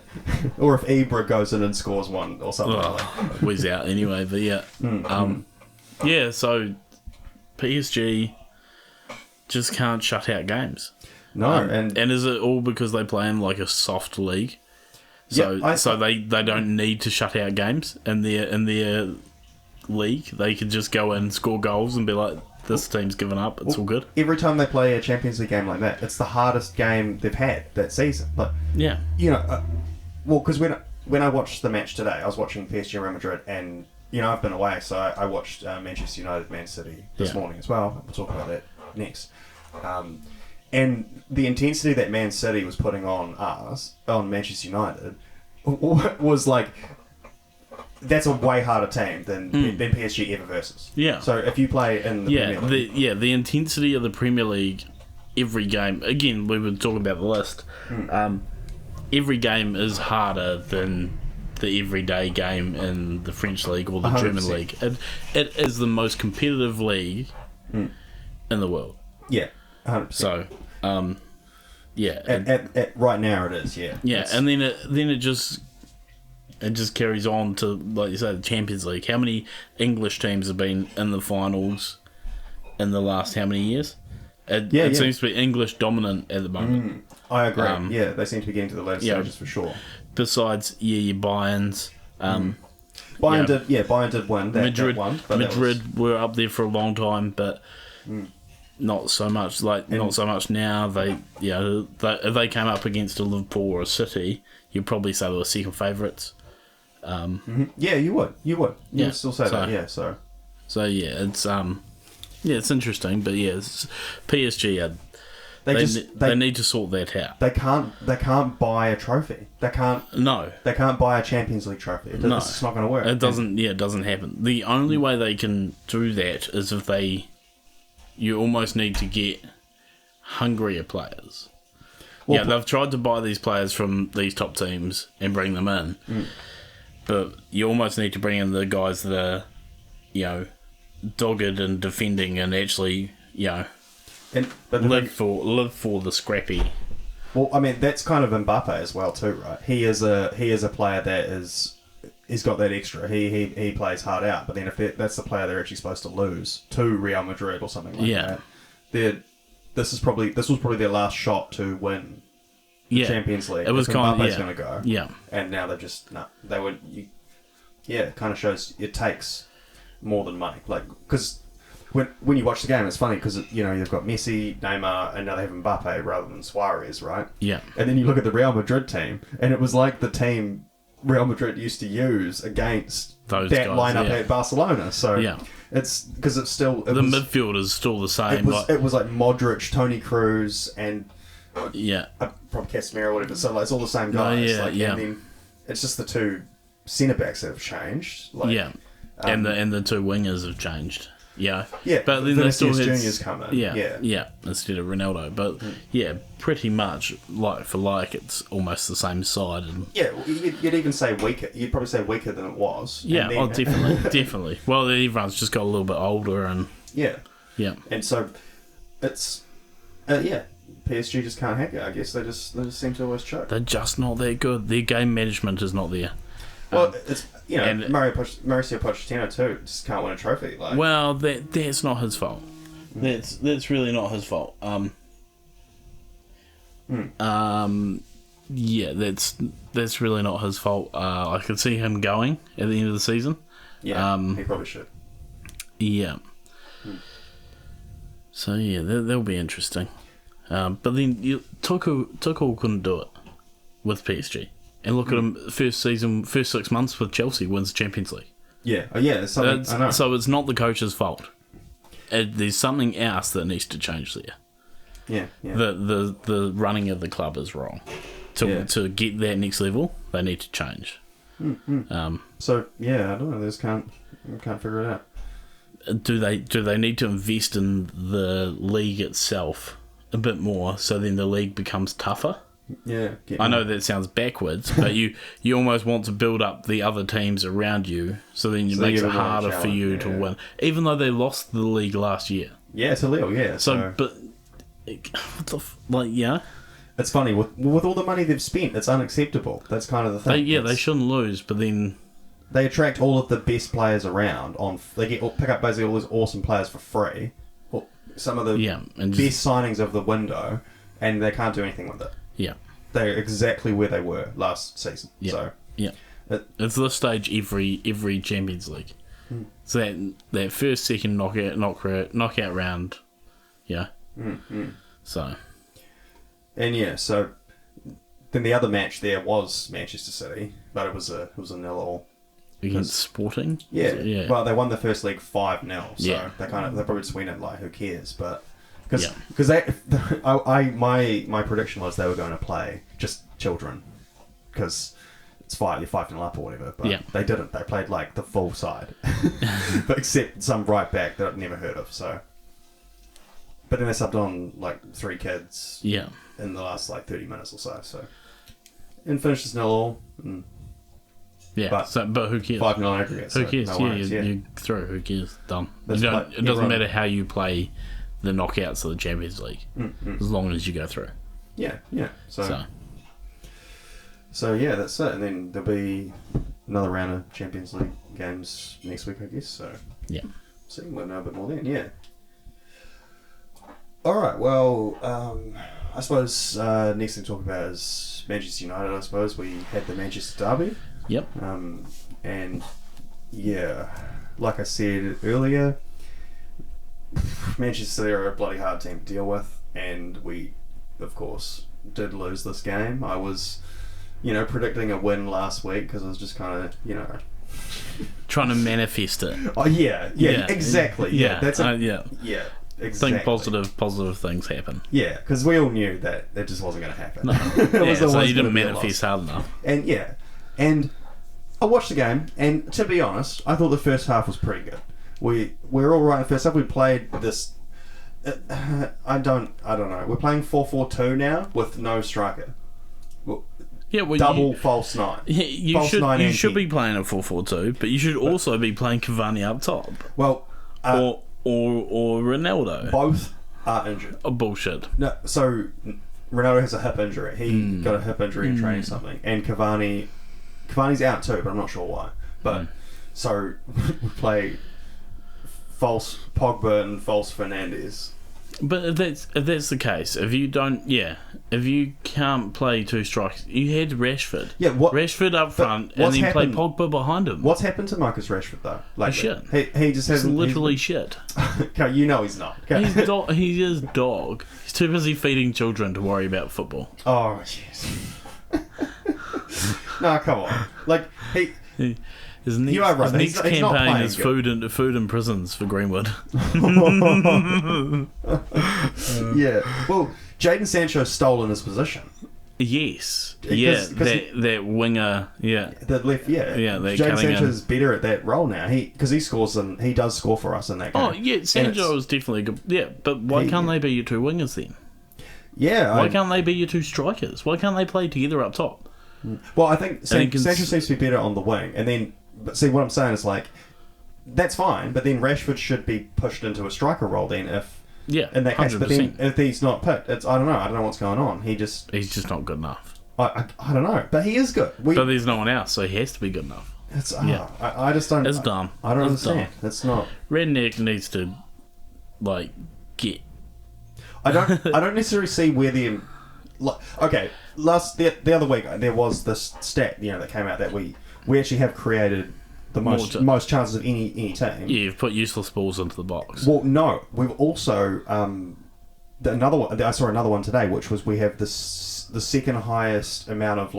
Speaker 1: Or if Ibra goes in and scores one or something like that.
Speaker 3: He's out anyway, but yeah. Yeah, so PSG just can't shut out games.
Speaker 1: No,
Speaker 3: and is it all because they play in a soft league? So they don't need to shut out games in their league. They can just go in, score goals, and be like, "This team's given up. It's all good."
Speaker 1: Every time they play a Champions League game like that, it's the hardest game they've had that season. Because when I watched the match today, I was watching PSG Real Madrid, and I've been away, so I watched Manchester United Man City this morning as well. We'll talk about that next. And the intensity that Man City was putting on Manchester United was that's a way harder team than PSG ever versus.
Speaker 3: Yeah.
Speaker 1: So if you play in the Premier League,
Speaker 3: the intensity of the Premier League, every game. Again, we were talking about the list. Every game is harder than the everyday game in the French league or the
Speaker 1: 100%.
Speaker 3: German league. It is the most competitive league in the world.
Speaker 1: Yeah, 100%.
Speaker 3: So, yeah.
Speaker 1: At right now it is, yeah.
Speaker 3: Yeah, and then it just carries on to, like you say, the Champions League. How many English teams have been in the finals in the last how many years? It seems to be English dominant at the moment.
Speaker 1: I agree. They seem to be getting to the later stages for sure.
Speaker 3: Besides, your Bayerns.
Speaker 1: Bayern did win.
Speaker 3: Madrid,
Speaker 1: that one,
Speaker 3: were up there for a long time, but not so much. Not so much now. If they came up against a Liverpool or a City, you'd probably say they were second favourites.
Speaker 1: Yeah, you would. You would still say that. Yeah, so
Speaker 3: it's interesting, but it's PSG. They need to sort that out.
Speaker 1: They can't buy a trophy. They can't buy a Champions League trophy. It's just not going to work.
Speaker 3: It doesn't. Yeah, it doesn't happen. The only way they can do that is if you almost need to get hungrier players. Well, they've tried to buy these players from these top teams and bring them in, but you almost need to bring in the guys that are, dogged and defending and actually, live for the scrappy.
Speaker 1: Well, I mean that's kind of Mbappe as well too, right? He is a player that he's got that extra. He plays hard out, but then if that's the player they're actually supposed to lose to Real Madrid or something like that, this was probably their last shot to win the Champions League.
Speaker 3: It was kind
Speaker 1: Mbappe's
Speaker 3: of
Speaker 1: going to go, and now they're just they would. It kind of shows it takes more than money, because. When you watch the game, it's funny because you've got Messi, Neymar, and now they have Mbappe rather than Suarez, right?
Speaker 3: Yeah.
Speaker 1: And then you look at the Real Madrid team, and it was like the team Real Madrid used to use against
Speaker 3: those
Speaker 1: that
Speaker 3: guys,
Speaker 1: lineup at Barcelona. So it's because it's still
Speaker 3: the midfield is still the same.
Speaker 1: It was like Modric, Toni Kroos, and probably Casemiro or whatever. So it's all the same guys. And then it's just the two centre backs that have changed.
Speaker 3: And the two wingers have changed. Yeah,
Speaker 1: but then they still Junior's come in.
Speaker 3: Instead of Ronaldo. But pretty much like for like, it's almost the same side. And
Speaker 1: you'd even say weaker. You'd probably say weaker than it was.
Speaker 3: Yeah, definitely. Well, everyone's just got a little bit older, and
Speaker 1: and so it's PSG just can't hack it. I guess they just seem to always choke.
Speaker 3: They're just not that good. Their game management is not there.
Speaker 1: Well, it's Mauricio Pochettino too just can't win a trophy.
Speaker 3: Well, that's not his fault. That's really not his fault. That's really not his fault. I could see him going at the end of the season.
Speaker 1: Yeah, he probably should.
Speaker 3: Yeah. So that'll be interesting. But then Tuchel couldn't do it with PSG. And look at him, first 6 months with Chelsea, wins the Champions League.
Speaker 1: It's something, I know.
Speaker 3: So it's not the coach's fault. There's something else that needs to change there. The running of the club is wrong. To get that next level, they need to change.
Speaker 1: So I don't know. They just can't figure it out.
Speaker 3: Do they need to invest in the league itself a bit more, so then the league becomes tougher? I know that sounds backwards, but you almost want to build up the other teams around you, so then it makes it harder for you to win. Even though they lost the league last year.
Speaker 1: Yeah, to Lille,
Speaker 3: So, but
Speaker 1: it's funny with all the money they've spent, it's unacceptable. That's kind of the thing.
Speaker 3: They shouldn't lose, but then
Speaker 1: they attract all of the best players around. They pick up basically all these awesome players for free. Some of the best signings of the window, and they can't do anything with it.
Speaker 3: Yeah.
Speaker 1: They're exactly where they were last season. So
Speaker 3: it's this stage every Champions League. So that first, second knockout round. Yeah. So.
Speaker 1: And so then the other match there was Manchester City, but it was a 0-0
Speaker 3: against Sporting.
Speaker 1: Yeah. Well, they won the first leg 5-0, so they probably just went it like who cares, but. Because my prediction was they were going to play just children, because it's you're 5-0 up or whatever. But they didn't. They played like the full side, but except some right back that I'd never heard of. So, but then they subbed on like 3 kids. In the last 30 minutes or so. And finished as 0-0.
Speaker 3: Yeah, but who cares?
Speaker 1: 5-0 aggregate.
Speaker 3: Who cares?
Speaker 1: No worries,
Speaker 3: you through. Who cares? Done. It doesn't matter how you play the knockouts of the Champions League, as long as you go through.
Speaker 1: Yeah. So yeah, that's it. And then there'll be another round of Champions League games next week, I guess. So
Speaker 3: yeah,
Speaker 1: so we'll know a bit more then. Yeah. All right. Well, I suppose next thing to talk about is Manchester United. I suppose we had the Manchester derby.
Speaker 3: Yep.
Speaker 1: And yeah, like I said earlier, Manchester City are a bloody hard team to deal with, and we, of course, did lose this game. I was, predicting a win last week because I was just kind of,
Speaker 3: trying to manifest it.
Speaker 1: Oh yeah, exactly. Yeah, that's
Speaker 3: yeah.
Speaker 1: Exactly.
Speaker 3: Think positive things happen.
Speaker 1: Yeah, because we all knew that just wasn't going to happen.
Speaker 3: No. So you didn't manifest hard enough.
Speaker 1: And I watched the game, and to be honest, I thought the first half was pretty good. We're all right in the first half. We played this. I don't know. We're playing 4-4-2 now with no striker.
Speaker 3: Yeah, well,
Speaker 1: double false nine.
Speaker 3: You should be playing a 4-4-2, but you should also be playing Cavani up top.
Speaker 1: Well,
Speaker 3: or Ronaldo.
Speaker 1: Both are injured.
Speaker 3: Oh, bullshit.
Speaker 1: No, so Ronaldo has a hip injury. He got a hip injury in training something, and Cavani's out too, but I'm not sure why. But so we play false Pogba and false Fernandes.
Speaker 3: But if that's the case, if you can't play two strikers, you had Rashford.
Speaker 1: Yeah,
Speaker 3: Rashford up front, and then play Pogba behind him.
Speaker 1: What's happened to Marcus Rashford though? Like
Speaker 3: shit.
Speaker 1: He just hasn't.
Speaker 3: Literally shit.
Speaker 1: Okay, he's not. Okay.
Speaker 3: He is dog. He's too busy feeding children to worry about football.
Speaker 1: Oh yes. No, come on. Like
Speaker 3: His next,
Speaker 1: you are right.
Speaker 3: His next
Speaker 1: he's
Speaker 3: campaign is food in prisons for Greenwood.
Speaker 1: Yeah. Well, Jadon Sancho's stolen his position.
Speaker 3: Yes. That winger. Yeah.
Speaker 1: The left. Yeah.
Speaker 3: Yeah.
Speaker 1: Jadon Sancho's better at that role now. Because he scores and he does score for us in that game.
Speaker 3: Oh yeah, Sancho is definitely good. Yeah, but why can't they be your two wingers then?
Speaker 1: Yeah.
Speaker 3: Why can't they be your two strikers? Why can't they play together up top?
Speaker 1: Well, I think Sancho seems to be better on the wing, and then. But see, what I'm saying is that's fine. But then Rashford should be pushed into a striker role then, in that case. 100%. But then if he's not picked, I don't know what's going on. He's just
Speaker 3: not good enough.
Speaker 1: I don't know, but he is good.
Speaker 3: But there's no one else, so he has to be good enough.
Speaker 1: I just don't.
Speaker 3: It's dumb.
Speaker 1: I don't understand. It's not.
Speaker 3: Redneck needs to get.
Speaker 1: I don't necessarily see where the. Okay, the other week there was this stat that came out that we actually have created the most chances of any team.
Speaker 3: Yeah, you've put useless balls into the box.
Speaker 1: Well, no, we've also another one. I saw another one today, which was we have the second highest amount of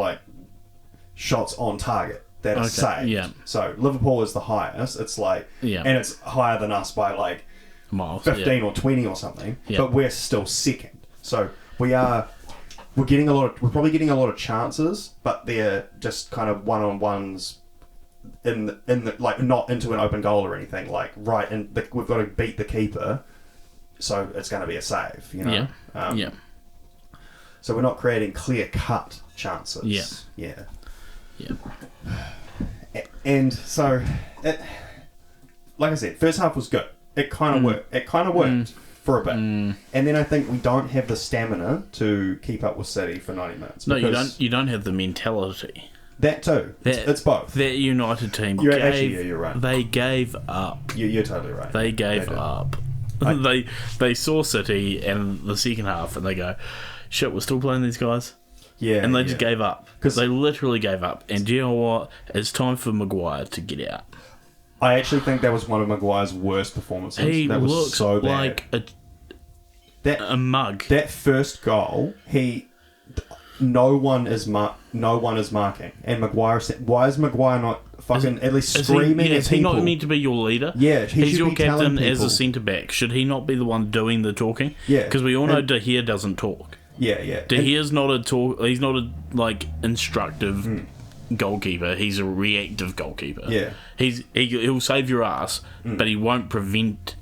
Speaker 1: shots on target that are saved.
Speaker 3: Yeah.
Speaker 1: So Liverpool is the highest. It's and it's higher than us by
Speaker 3: miles,
Speaker 1: 15 or 20 or something.
Speaker 3: Yeah.
Speaker 1: But we're still second. So we're probably getting a lot of chances, but they're just kind of one-on-ones in the not into an open goal or anything. We've got to beat the keeper, so it's going to be a save.
Speaker 3: Yeah.
Speaker 1: So we're not creating clear-cut chances.
Speaker 3: Yeah.
Speaker 1: And so, like I said, first half was good. It kind of worked. It kind of worked. For a bit, and then I think we don't have the stamina to keep up with City for 90 minutes.
Speaker 3: No, you don't. You don't have the mentality.
Speaker 1: That too. It's both.
Speaker 3: That United team.
Speaker 1: You're right.
Speaker 3: They gave up.
Speaker 1: You're totally right.
Speaker 3: They gave up. They saw City in the second half, and they go, "Shit, we're still playing these guys."
Speaker 1: Yeah,
Speaker 3: and they just gave up. Because they literally gave up. And do you know what? It's time for Maguire to get out.
Speaker 1: I actually think that was one of Maguire's worst performances.
Speaker 3: That
Speaker 1: was so bad.
Speaker 3: Like a mug.
Speaker 1: That first goal, no one is marking, and Maguire said, "Why is Maguire not fucking at least screaming at people?
Speaker 3: Is he not need to be your leader?
Speaker 1: Yeah,
Speaker 3: he's your captain as a centre back. Should he not be the one doing the talking?
Speaker 1: Yeah,
Speaker 3: because we all know De Gea doesn't talk.
Speaker 1: Yeah.
Speaker 3: De Gea's not a talk. He's not a instructive goalkeeper. He's a reactive goalkeeper.
Speaker 1: Yeah,
Speaker 3: he'll save your ass, but he won't prevent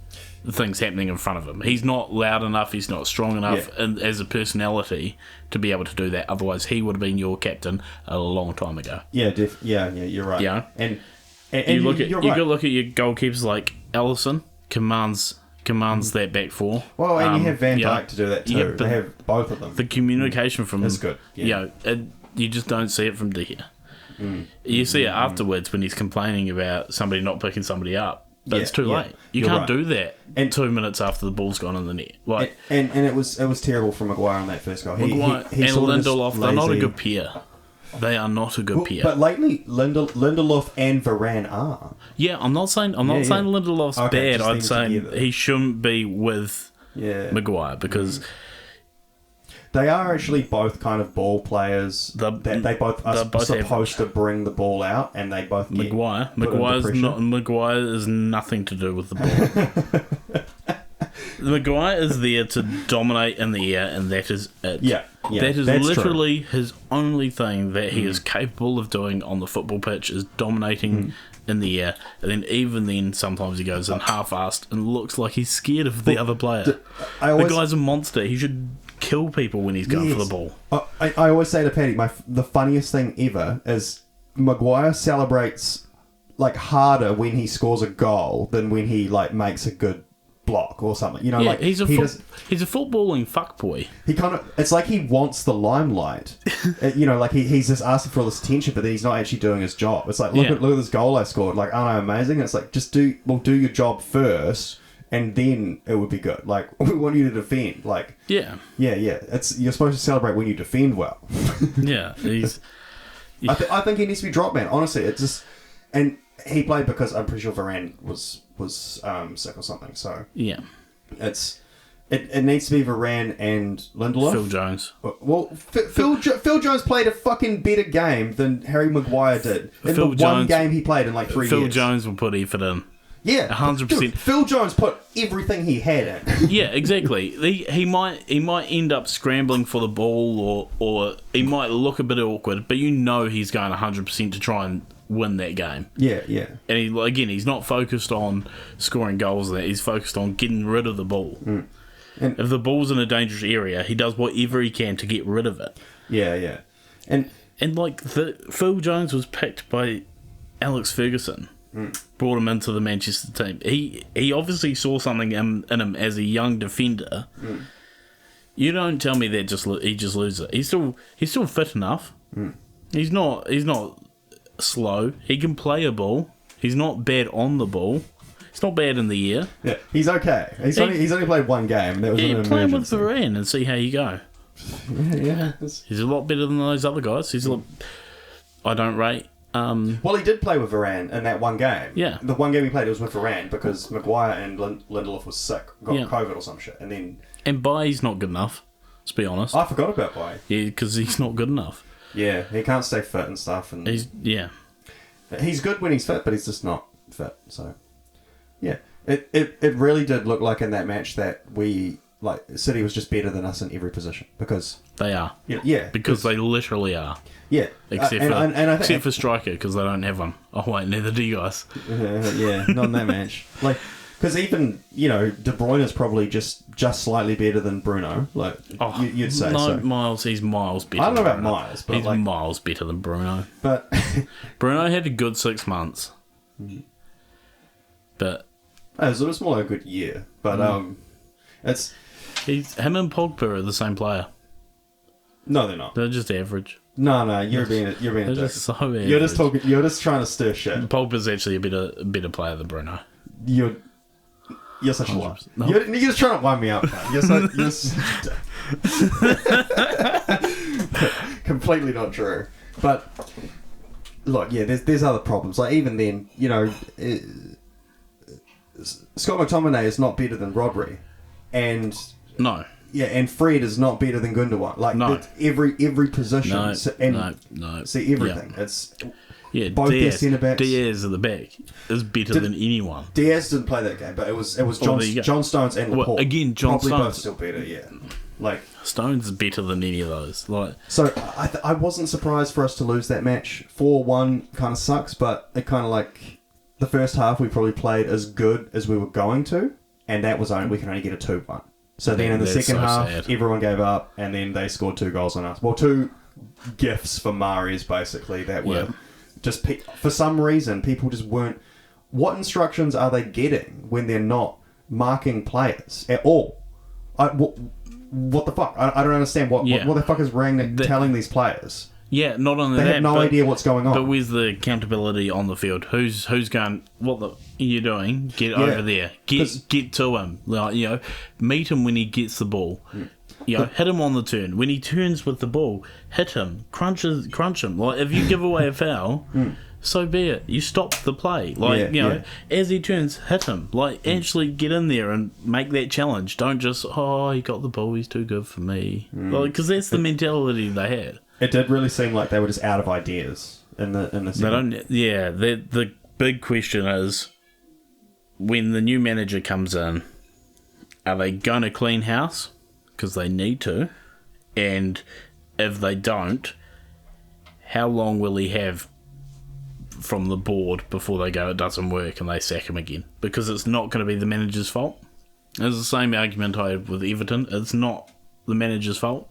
Speaker 3: things happening in front of him. He's not loud enough, he's not strong enough as a personality to be able to do that. Otherwise, he would have been your captain a long time ago.
Speaker 1: Yeah, you're right.
Speaker 3: Yeah.
Speaker 1: And
Speaker 3: you look at your goalkeepers like Alisson commands that back four.
Speaker 1: Well, and you have Van Dijk to do that too. They have both of them.
Speaker 3: The communication from
Speaker 1: is good. Yeah.
Speaker 3: You just don't see it from De Gea. You see it afterwards when he's complaining about somebody not picking somebody up. But it's too late. You can't do that 2 minutes after the ball's gone in the net.
Speaker 1: And it was terrible from Maguire on that first goal.
Speaker 3: Maguire and Lindelof, they're not a good pair. They are not a good pair.
Speaker 1: But lately, Lindelof and Varane are.
Speaker 3: Yeah, I'm not saying Lindelof's bad. I'd say he shouldn't be with Maguire because
Speaker 1: they are actually both kind of ball players. They both are supposed to bring the ball out, and they both get
Speaker 3: Maguire is nothing to do with the ball. Maguire is there to dominate in the air, and that is it. That is literally his only thing that he is capable of doing on the football pitch is dominating in the air. And then even then, sometimes he goes in half-assed and looks like he's scared of the other player. The guy's a monster. He should kill people when he's going for the ball.
Speaker 1: I always say to Paddy, the funniest thing ever is Maguire celebrates like harder when he scores a goal than when he like makes a good block or something. You know, like
Speaker 3: he's a footballing fuckboy.
Speaker 1: He it's like he wants the limelight. Like he's just asking for all this attention, but then he's not actually doing his job. It's like look at this goal I scored. Like, aren't I amazing? And it's like do your job first. And then it would be good. Like, we want you to defend. Like, yeah. You're supposed to celebrate when you defend well. I think he needs to be dropped, man. Honestly, it's just, and he played because I'm pretty sure Varane was sick or something. So it needs to be Varane and Lindelof.
Speaker 3: Phil Jones.
Speaker 1: Well, Phil Jones played a fucking better game than Harry Maguire did in one game he played in like 3 years.
Speaker 3: Phil Jones will put effort in.
Speaker 1: Yeah,
Speaker 3: 100%.
Speaker 1: Phil Jones put everything he had in.
Speaker 3: Yeah, exactly. He might end up scrambling for the ball, or he might look a bit awkward, but he's going 100% to try and win that game.
Speaker 1: Yeah.
Speaker 3: And he's not focused on scoring goals. He's focused on getting rid of the ball. And if the ball's in a dangerous area, he does whatever he can to get rid of it.
Speaker 1: Yeah. And
Speaker 3: Phil Jones was picked by Alex Ferguson. Brought him into the Manchester team. He obviously saw something in him as a young defender. You don't tell me that he just loses it. He's still fit enough. He's not slow. He can play a ball. He's not bad on the ball. He's not bad in the air.
Speaker 1: Yeah, he's okay. He's only played one game. That was an emergency.
Speaker 3: Play him with Varane and see how you go.
Speaker 1: Yeah.
Speaker 3: He's a lot better than those other guys. I don't rate.
Speaker 1: Well, he did play with Varane in that one game.
Speaker 3: Yeah.
Speaker 1: The one game he played, it was with Varane because Maguire and Lindelof was sick, got COVID or some shit. And
Speaker 3: Baye's not good enough, to be honest.
Speaker 1: I forgot about Baye.
Speaker 3: Yeah, because he's not good enough.
Speaker 1: Yeah, he can't stay fit and stuff. And
Speaker 3: he's
Speaker 1: good when he's fit, but he's just not fit. So, yeah. It really did look like in that match that City was just better than us in every position because
Speaker 3: they are.
Speaker 1: Yeah.
Speaker 3: Because they literally are.
Speaker 1: Yeah.
Speaker 3: Except for striker because they don't have one. Oh wait, neither do you guys.
Speaker 1: Not in that match. Because even De Bruyne is probably just slightly better than Bruno. You'd say. No,
Speaker 3: Miles. He's miles better.
Speaker 1: I don't know about Miles, but
Speaker 3: he's miles better than Bruno.
Speaker 1: But
Speaker 3: Bruno had a good 6 months. But
Speaker 1: it was more like a good year. But it's
Speaker 3: him and Pogba are the same player.
Speaker 1: No, they're not.
Speaker 3: They're just average.
Speaker 1: No, you're being a dick.
Speaker 3: Just so average.
Speaker 1: You're just trying to stir shit.
Speaker 3: Pogba's actually a better player than Bruno.
Speaker 1: You're such a liar. No. You're just trying to wind me up. You're completely not true. But look, there's other problems. Like even then, Scott McTominay is not better than Rodri, and
Speaker 3: no.
Speaker 1: Yeah, and Fred is not better than Gundogan. It's every position.
Speaker 3: No.
Speaker 1: See everything. Yeah. It's
Speaker 3: both their centre backs. Diaz at the back is better than anyone.
Speaker 1: Diaz didn't play that game, but it was John Stones and Laporte.
Speaker 3: Again, John
Speaker 1: Stones
Speaker 3: probably
Speaker 1: both still better. Yeah,
Speaker 3: Stones is better than any of those.
Speaker 1: So I wasn't surprised for us to lose that match. 4-1 kind of sucks, but it kind of the first half we probably played as good as we were going to. and that was we can only get a 2-1. So then in the second half, everyone gave up, and then they scored 2 goals on us. Well, 2 gifts for Mahrez, basically, that were just... For some reason, people just weren't... What instructions are they getting when they're not marking players at all? What the fuck? I don't understand. What the fuck is Rangnick telling these players?
Speaker 3: Yeah, not only
Speaker 1: they
Speaker 3: that,
Speaker 1: have no idea what's going on.
Speaker 3: But where's the accountability on the field? Who's going? What are you doing? Get over there. Get to him. Like, meet him when he gets the ball. Hit him on the turn. When he turns with the ball, hit him. Crunch him. Like, if you give away a foul, so be it. You stop the play. Like, as he turns, hit him. Like, actually get in there and make that challenge. Don't just, he got the ball, he's too good for me. Because that's the mentality they had.
Speaker 1: It did really seem like they were just out of ideas in the
Speaker 3: the big question is, when the new manager comes in, are they going to clean house? Because they need to. And if they don't, how long will he have from the board before they go, it doesn't work, and they sack him again? Because it's not going to be the manager's fault. It's the same argument I had with Everton. It's not the manager's fault.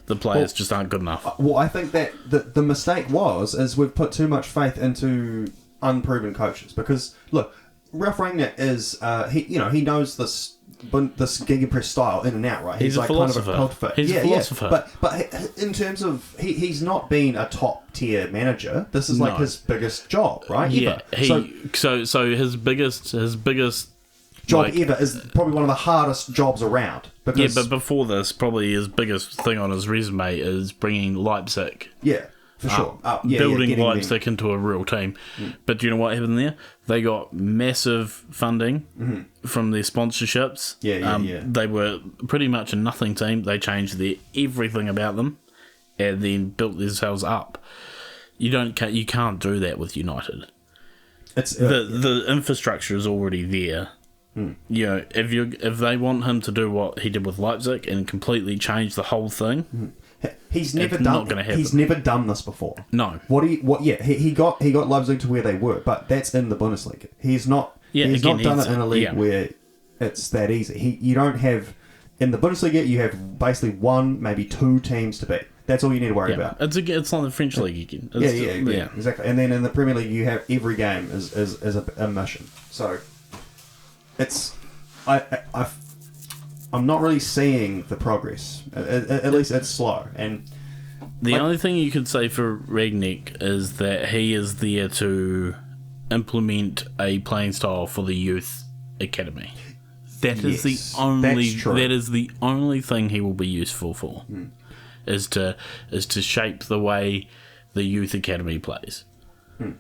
Speaker 3: The players just aren't good enough.
Speaker 1: Well, I think that the mistake is we've put too much faith into unproven coaches. Because look, Ralph Rangnick is he knows this gegenpress style in and out, right?
Speaker 3: He's a philosopher.
Speaker 1: Kind of a
Speaker 3: he's a philosopher.
Speaker 1: But in terms of he's not been a top tier manager. This is like his biggest job, right?
Speaker 3: Yeah. So his biggest
Speaker 1: job ever is probably one of the hardest jobs around. Because,
Speaker 3: but before this, probably his biggest thing on his resume is bringing Leipzig.
Speaker 1: Yeah, for sure.
Speaker 3: Building Leipzig into a real team. But do you know what happened there? They got massive funding from their sponsorships. They were pretty much a nothing team. They changed everything about them and then built themselves up. You can't do that with United. It's the infrastructure is already there. If they want him to do what he did with Leipzig and completely change the whole thing,
Speaker 1: he's never done this before.
Speaker 3: No.
Speaker 1: He got Leipzig to where they were, but that's in the Bundesliga. He's not done it in a league where it's that easy. You don't have in the Bundesliga. You have basically 1, maybe 2 teams to beat. That's all you need to worry about.
Speaker 3: It's like the French league again.
Speaker 1: Exactly. And then in the Premier League, you have every game is a mission. So. I'm not really seeing the progress. At least it's slow. And
Speaker 3: the only thing you could say for Rangnick is that he is there to implement a playing style for the youth academy. That is the only thing he will be useful for. Is to shape the way the youth academy plays, and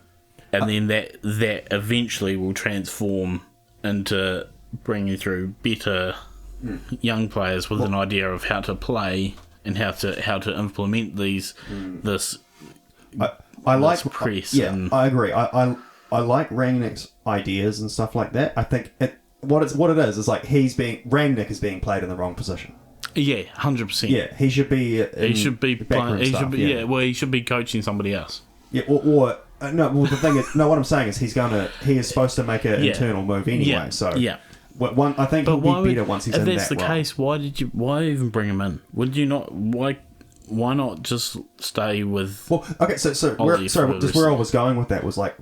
Speaker 3: then that eventually will transform into bringing through better young players with an idea of how to play and how to implement this press.
Speaker 1: I agree. I like Rangnick's ideas and stuff like that. I think what it is like Rangnick is being played in the wrong position.
Speaker 3: Yeah, 100%.
Speaker 1: Yeah, he should be. He should be
Speaker 3: coaching somebody else.
Speaker 1: Yeah, no. Well, the thing is, what I'm saying is he is supposed to make an internal move anyway.
Speaker 3: Yeah.
Speaker 1: So
Speaker 3: yeah.
Speaker 1: I think he'll be better once he's in that role.
Speaker 3: If that's the case, why even bring him in? Would you not? Why not just stay with?
Speaker 1: Well, okay. So where I was going with that was like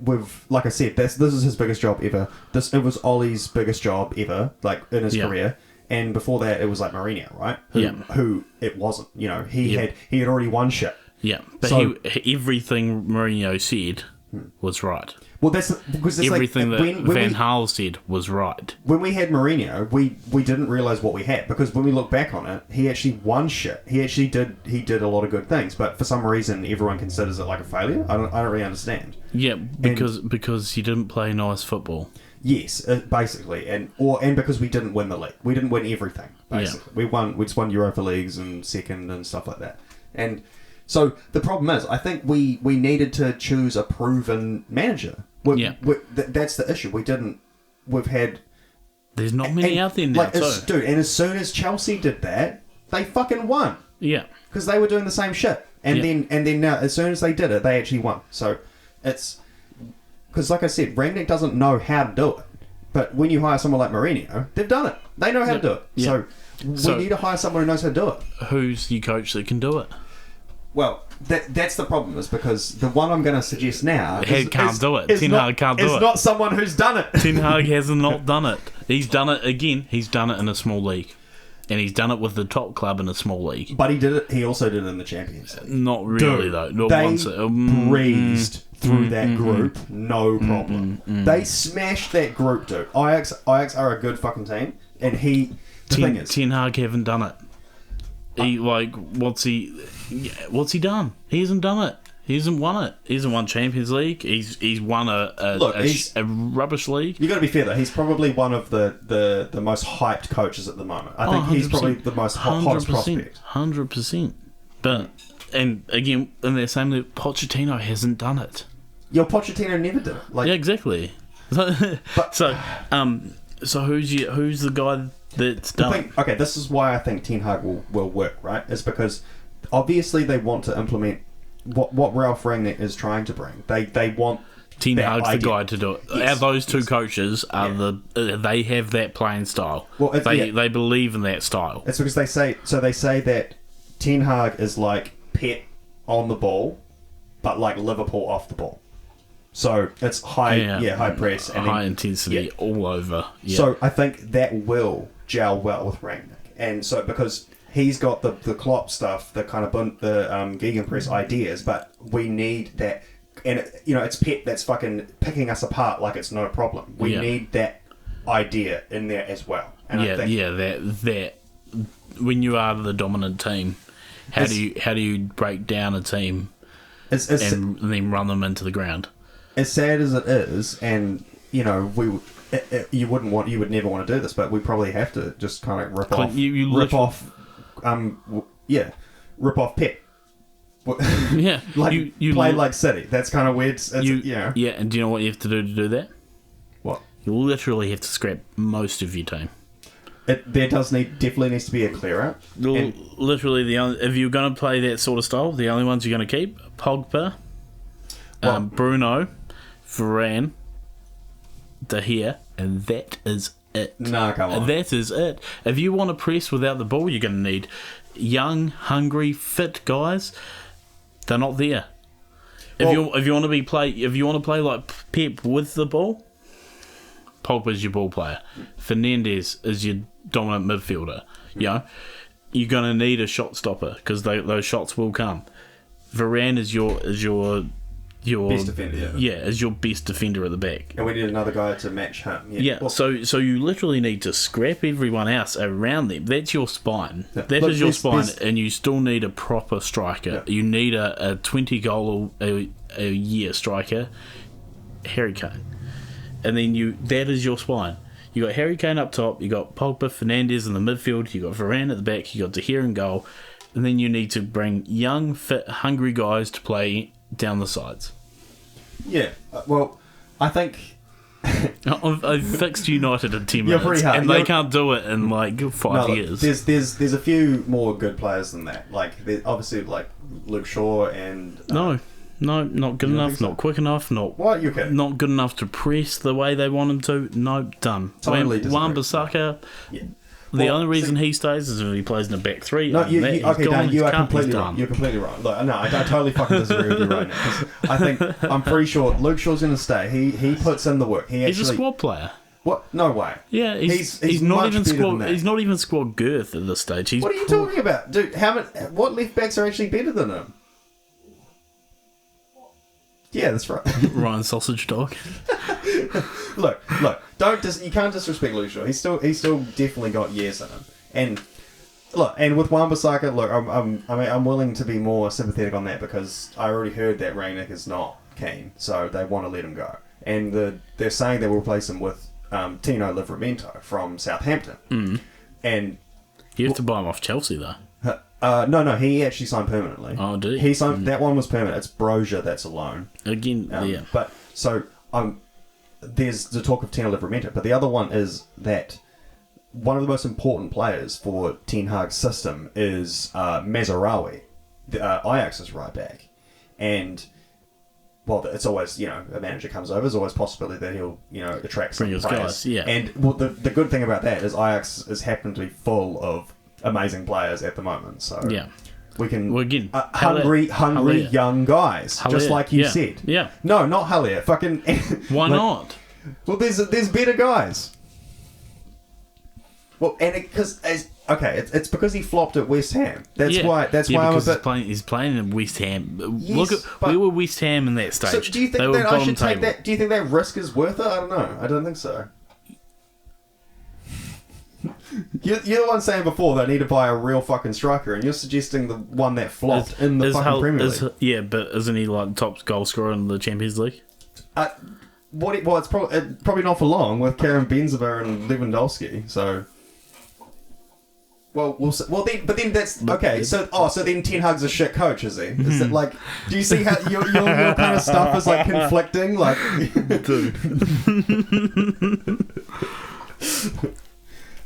Speaker 1: I said, this is his biggest job ever. It was Ollie's biggest job ever, like in his career. And before that, it was like Mourinho, right? Who it wasn't. He had already won shit.
Speaker 3: Yeah, but everything Mourinho said was right.
Speaker 1: Well, that's because
Speaker 3: everything that Van Gaal said was right.
Speaker 1: When we had Mourinho, we didn't realise what we had, because when we look back on it, he actually won shit. He actually did a lot of good things, but for some reason, everyone considers it like a failure. I don't really understand.
Speaker 3: Yeah, because he didn't play nice football.
Speaker 1: Yes, basically, and because we didn't win the league, we didn't win everything. Basically, we just won Europa leagues and second and stuff like that. And so the problem is, I think we needed to choose a proven manager. That's the issue. We've had.
Speaker 3: There's not many out there now,
Speaker 1: dude. And as soon as Chelsea did that, they fucking won.
Speaker 3: Yeah,
Speaker 1: because they were doing the same shit, and then now, as soon as they did it, they actually won. So it's. Because, like I said, Rangnick doesn't know how to do it. But when you hire someone like Mourinho, they've done it. They know how to do it.
Speaker 3: Yeah.
Speaker 1: So we need to hire someone who knows how to do it.
Speaker 3: Who's the coach that can do it?
Speaker 1: Well, that's the problem, is because the one I'm going to suggest now
Speaker 3: can't do it. Ten Hag can't do it.
Speaker 1: It's not someone who's done it.
Speaker 3: Ten Hag has not done it. He's done it again. He's done it in a small league. And he's done it with the top club in a small league.
Speaker 1: But he did it. He also did it in the Champions League.
Speaker 3: Not really, though. Not
Speaker 1: they
Speaker 3: once.
Speaker 1: breezed through that group, no problem. They smashed that group, dude. Ajax are a good fucking team, and Ten
Speaker 3: Hag haven't done it. What's he done? He hasn't done it. He hasn't won it. He hasn't won Champions League. He's won a rubbish league.
Speaker 1: You got to be fair though. He's probably one of the most hyped coaches at the moment. I think he's probably the most hottest prospect.
Speaker 3: 100%. But and again, in that same league, Pochettino hasn't done it.
Speaker 1: Pochettino never did it.
Speaker 3: Yeah, exactly. So who's the guy that's done?
Speaker 1: Okay, this is why I think Ten Hag will work. Right, is because obviously they want to implement what Ralph Rangnick is trying to bring. They want
Speaker 3: Ten Hag's the guy to do it.
Speaker 1: Yes.
Speaker 3: Those two coaches are they have that playing style.
Speaker 1: Well,
Speaker 3: they believe in that style.
Speaker 1: It's because they say that Ten Hag is like Pep on the ball, but like Liverpool off the ball. So it's high press and
Speaker 3: high intensity all over. Yeah.
Speaker 1: So I think that will gel well with Rangnick, and so because he's got the Klopp stuff, the kind of the gegenpress ideas, but we need that, and it's Pep that's fucking picking us apart like it's no problem. We need that idea in there as well. And I think
Speaker 3: that when you are the dominant team, how do you break down a team and then run them into the ground?
Speaker 1: As sad as it is, and you would never want to do this, but we probably have to just kind of rip off Pep.
Speaker 3: Yeah,
Speaker 1: you play like City. That's kind of weird.
Speaker 3: Yeah, and do you know what you have to do that?
Speaker 1: What?
Speaker 3: You literally have to scrap most of your team.
Speaker 1: There definitely needs to be a clear out.
Speaker 3: Literally, if you're going to play that sort of style, the only ones you're going to keep: Pogba, Bruno, Varane, De Gea, and that is it.
Speaker 1: No, come on.
Speaker 3: That is it. If you want to press without the ball, you're going to need young, hungry, fit guys. They're not there. If you want to play like Pep with the ball, Pogba's your ball player. Fernandes is your dominant midfielder. You're going to need a shot stopper because those shots will come. Varane is your
Speaker 1: best defender.
Speaker 3: Is your best defender at the back.
Speaker 1: And we need another guy to match him.
Speaker 3: So you literally need to scrap everyone else around them. That's your spine.
Speaker 1: Yeah.
Speaker 3: That is your spine, and you still need a proper striker. Yeah. You need a 20 goal a year striker, Harry Kane. And then that is your spine. You got Harry Kane up top, you got Pogba, Fernandes in the midfield, you got Varane at the back, you got De Gea in goal, and then you need to bring young, fit, hungry guys to play down the sides.
Speaker 1: Yeah, well, I think
Speaker 3: I've fixed United in 10 minutes, and they can't do it in like 5 years.
Speaker 1: There's a few more good players than that. Like obviously like Luke Shaw and
Speaker 3: no, not good enough, not quick enough, not good enough to press the way they want him to. No, done.
Speaker 1: Totally
Speaker 3: Wan-Bissaka.
Speaker 1: Yeah.
Speaker 3: The only reason he stays is if he plays in a back three.
Speaker 1: No, Dan, you are completely wrong. You're completely wrong. Look, no, I totally fucking disagree with you right now. I'm pretty sure Luke Shaw's going to stay. He puts in the work. He's
Speaker 3: a squad player.
Speaker 1: What? No way.
Speaker 3: Yeah, he's not even squad. He's not even squad girth at this stage. What
Speaker 1: are you talking about, dude? What left backs are actually better than him? Yeah, that's right.
Speaker 3: Ryan Sausage Dog.
Speaker 1: Look! You can't disrespect Luke Shaw. He's still definitely got years in him. And with Wan-Bissaka, look, I'm willing to be more sympathetic on that because I already heard that Rangnick is not keen, so they want to let him go. And they're saying they will replace him with Tino Livramento from Southampton.
Speaker 3: Mm.
Speaker 1: And
Speaker 3: you have to buy him off Chelsea though.
Speaker 1: No, he actually signed permanently.
Speaker 3: Oh, did he?
Speaker 1: He signed that one was permanent. It's Brozier that's a loan.
Speaker 3: Again, yeah.
Speaker 1: But so there's the talk of Tino Livramento, but the other one is that one of the most important players for Ten Hag's system is Mazraoui, Ajax's right back, and well, it's always, you know, a manager comes over, there's always a possibility that he'll, you know, attract some
Speaker 3: Bring his
Speaker 1: players.
Speaker 3: guys, yeah.
Speaker 1: And well, the good thing about that is Ajax is happened to be full of amazing players at the moment. So
Speaker 3: Yeah.
Speaker 1: we can
Speaker 3: Well, again,
Speaker 1: hungry
Speaker 3: Haller.
Speaker 1: young guys,
Speaker 3: Haller,
Speaker 1: just like you
Speaker 3: yeah.
Speaker 1: said.
Speaker 3: Yeah.
Speaker 1: No, not Haller. Fucking.
Speaker 3: Why
Speaker 1: like,
Speaker 3: not?
Speaker 1: Well, there's better guys. Well, and because it's because he flopped at West Ham. That's why. That's why I'm a bit.
Speaker 3: He's playing in West Ham.
Speaker 1: Yes,
Speaker 3: Look at where were West Ham in that stage?
Speaker 1: So do you think that I should take that? Do you think that risk is worth it? I don't know. I don't think so. You're the one saying before they need to buy a real fucking striker, and you're suggesting the one that flopped in the fucking Premier League.
Speaker 3: Yeah, but isn't he like the top goal scorer in the Champions League?
Speaker 1: Well, it's probably not for long with Karim Benzema and Lewandowski. So, well, then that's okay. So then Ten Hag's a shit coach, is he? Is it like? Do you see how your kind of stuff is like conflicting? Like,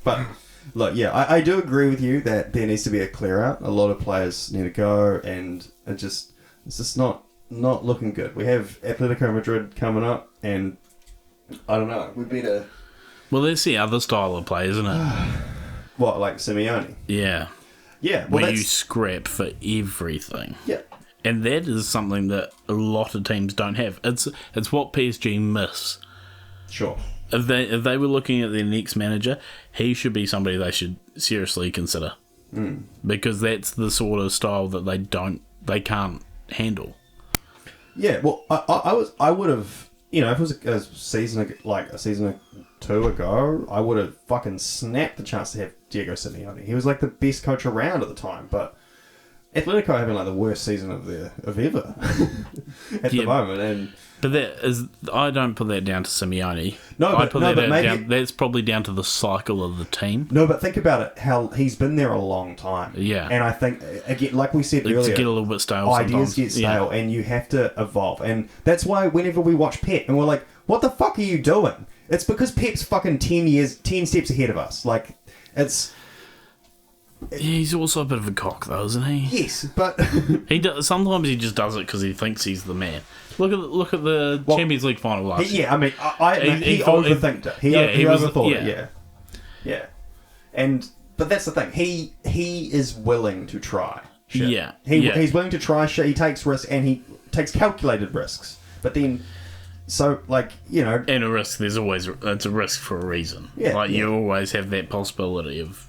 Speaker 1: but look, yeah, I do agree with you that there needs to be a clear out. A lot of players need to go, and it's just not looking good. We have Atletico Madrid coming up, and I don't know. We better.
Speaker 3: Well, that's the other style of play, isn't it?
Speaker 1: What, like Simeone?
Speaker 3: Yeah.
Speaker 1: Yeah. Well,
Speaker 3: where you scrap for everything.
Speaker 1: Yeah.
Speaker 3: And that is something that a lot of teams don't have. It's what PSG miss.
Speaker 1: Sure.
Speaker 3: If they were looking at their next manager, he should be somebody they should seriously consider. Because that's the sort of style that they can't handle.
Speaker 1: Yeah, well, I would have, you know, if it was a season or two ago, I would have fucking snapped the chance to have Diego Simeone. He was like the best coach around at the time, but Atletico having like the worst season of ever at the moment,
Speaker 3: but I don't put that down to Simeone. That's probably down to the cycle of the team.
Speaker 1: No, but think about it. How he's been there a long time.
Speaker 3: Yeah,
Speaker 1: and I think again, like we said earlier,
Speaker 3: get a little bit stale.
Speaker 1: Ideas get stale, and you have to evolve. And that's why whenever we watch Pep, and we're like, "What the fuck are you doing?" It's because Pep's fucking 10 steps ahead of us. Like, it's.
Speaker 3: He's also a bit of a cock, though, isn't he?
Speaker 1: Yes, but
Speaker 3: sometimes he just does it because he thinks he's the man. Look at the Champions League final last year.
Speaker 1: Yeah, I mean, he overthinked it. He overthought it. Yeah. But that's the thing. He is willing to try shit.
Speaker 3: Yeah.
Speaker 1: He's willing to try shit. He takes risks, and he takes calculated risks. But then, so like, you know,
Speaker 3: and a risk. It's a risk for a reason.
Speaker 1: Yeah,
Speaker 3: you always have that possibility of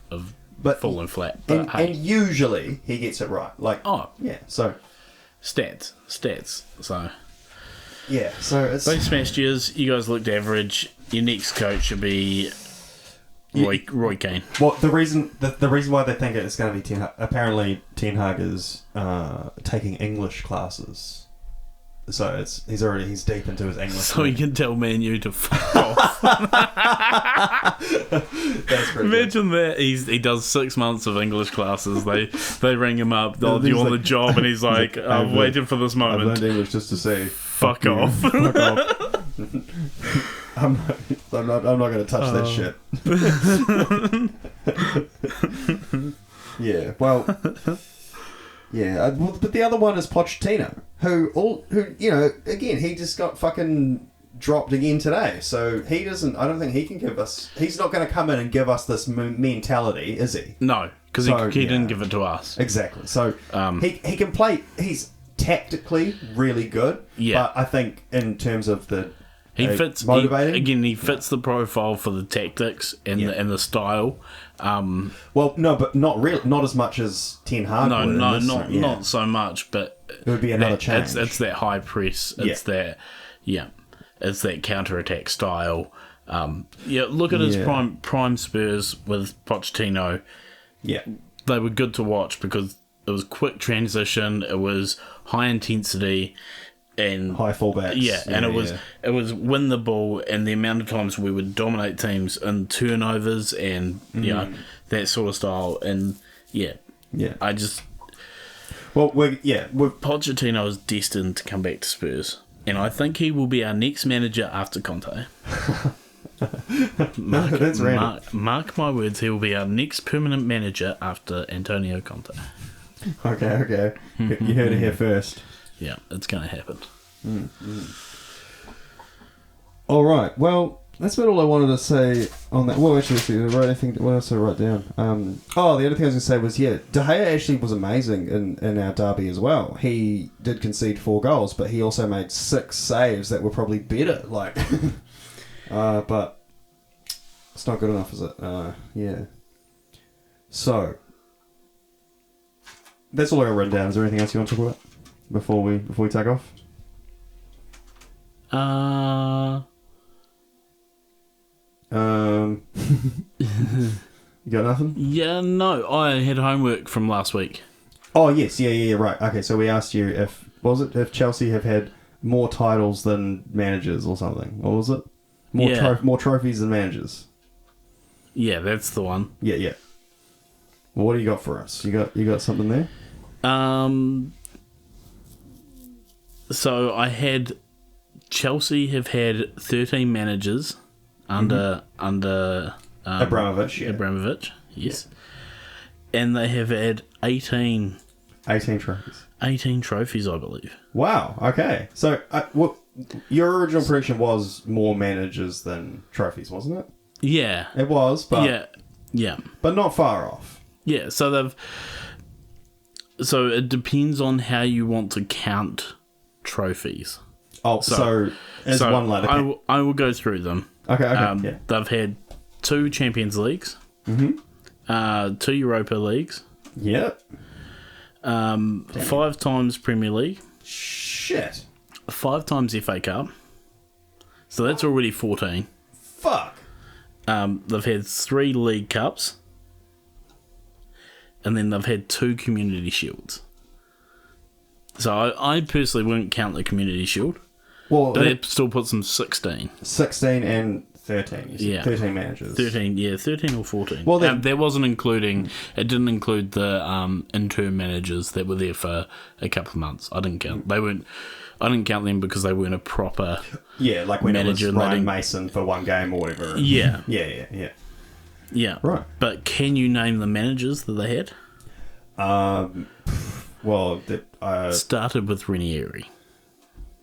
Speaker 3: falling flat. But
Speaker 1: and usually he gets it right. Like, so
Speaker 3: stats. So
Speaker 1: yeah, so it's
Speaker 3: they smashed yours. You guys looked average. Your next coach should be Roy Keane.
Speaker 1: Well, the reason why they think it's going to be Ten Hag, apparently Ten Hag is taking English classes. So he's deep into his English.
Speaker 3: So he can tell Man U to fuck off.
Speaker 1: That's pretty
Speaker 3: Imagine that he does 6 months of English classes. They ring him up. They'll you on the job, and he's like, "I'm waiting for this moment."
Speaker 1: I've learned English just to say
Speaker 3: fuck off.
Speaker 1: Fuck off. I'm not going to touch that shit. Yeah. Well. Yeah, but the other one is Pochettino, who you know, again, he just got fucking dropped again today. So he doesn't. I don't think he can give us. He's not going to come in and give us this mentality, is he?
Speaker 3: No, because he didn't give it to us.
Speaker 1: Exactly. So he can play. He's tactically really good.
Speaker 3: Yeah,
Speaker 1: but I think in terms of the
Speaker 3: he fits
Speaker 1: motivating.
Speaker 3: He fits the profile for the tactics and the style.
Speaker 1: Well, no, but not really. Not as much as Ten Hag.
Speaker 3: Not so much. But
Speaker 1: it would be another change.
Speaker 3: It's that high press. It's that. Yeah, it's that counter-attack style. Look at his prime Spurs with Pochettino.
Speaker 1: Yeah,
Speaker 3: they were good to watch because it was quick transition. It was high intensity. And
Speaker 1: high fullbacks,
Speaker 3: and it was win the ball, and the amount of times we would dominate teams in turnovers and you know that sort of style, and I just Pochettino is destined to come back to Spurs, and I think he will be our next manager after Conte. Mark my words, he will be our next permanent manager after Antonio Conte.
Speaker 1: Okay, you heard it here first.
Speaker 3: Yeah, it's going to happen.
Speaker 1: All right. Well, that's about all I wanted to say on that. Well, actually, what else did I write down? The other thing I was going to say was, De Gea actually was amazing in our derby as well. He did concede 4 goals, but he also made 6 saves that were probably better. Like, but it's not good enough, is it? Yeah. So that's all I got written down. Is there anything else you want to talk about before we take off? You got nothing?
Speaker 3: Yeah, no. I had homework from last week.
Speaker 1: Oh yes, yeah, right. Okay, so we asked you if Chelsea have had more titles than managers or something. What was it? More trophies than managers.
Speaker 3: Yeah, that's the one.
Speaker 1: Yeah. Well, what do you got for us? You got something there?
Speaker 3: So I had Chelsea have had 13 managers under
Speaker 1: Abramovich,
Speaker 3: yes. And they have had 18
Speaker 1: trophies.
Speaker 3: 18 trophies, I believe.
Speaker 1: Wow, okay. So your original prediction was more managers than trophies, wasn't it?
Speaker 3: Yeah.
Speaker 1: It was, but...
Speaker 3: Yeah.
Speaker 1: But not far off.
Speaker 3: Yeah, so it depends on how you want to count trophies.
Speaker 1: Oh, so one ladder.
Speaker 3: I will go through them.
Speaker 1: Okay. Yeah.
Speaker 3: They've had 2 Champions Leagues. 2 Europa Leagues.
Speaker 1: Yep.
Speaker 3: 5 times Premier League.
Speaker 1: Shit.
Speaker 3: 5 times FA Cup. So that's already 14.
Speaker 1: Fuck.
Speaker 3: They've had 3 League Cups. And then they've had 2 Community Shields. So I personally wouldn't count the Community Shield. Well, but that still puts them 16.
Speaker 1: 16 and 13. Yeah. 13 managers.
Speaker 3: 13 or 14.
Speaker 1: Well,
Speaker 3: that wasn't including... It didn't include the interim managers that were there for a couple of months. I didn't count. I didn't count them because they weren't a proper
Speaker 1: like when
Speaker 3: manager.
Speaker 1: It was Ryan Mason for one game or whatever.
Speaker 3: Yeah.
Speaker 1: Yeah. Right.
Speaker 3: But can you name the managers that they had? Started with Ranieri.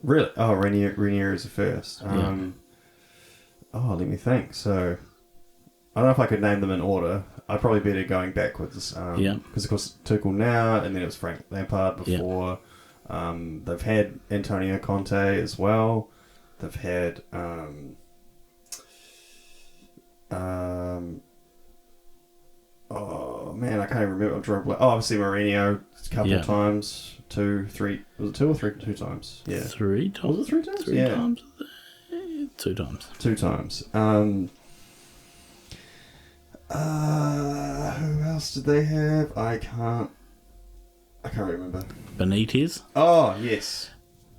Speaker 1: Really? Oh, Ranieri is the first. Let me think. So, I don't know if I could name them in order. I'd probably better going backwards. Because, of course, Tuchel now, and then it was Frank Lampard before. They've had Antonio Conte as well. They've had... oh man, I can't even remember. I'm drawing blank. Oh, obviously Mourinho a couple of times. 2, 3. Was it 2 or 3? 2 times. Yeah.
Speaker 3: 3 times.
Speaker 1: Was it 3 times?
Speaker 3: 3 times. 2 times.
Speaker 1: 2 times. Who else did they have? I can't remember.
Speaker 3: Benitez.
Speaker 1: Oh yes.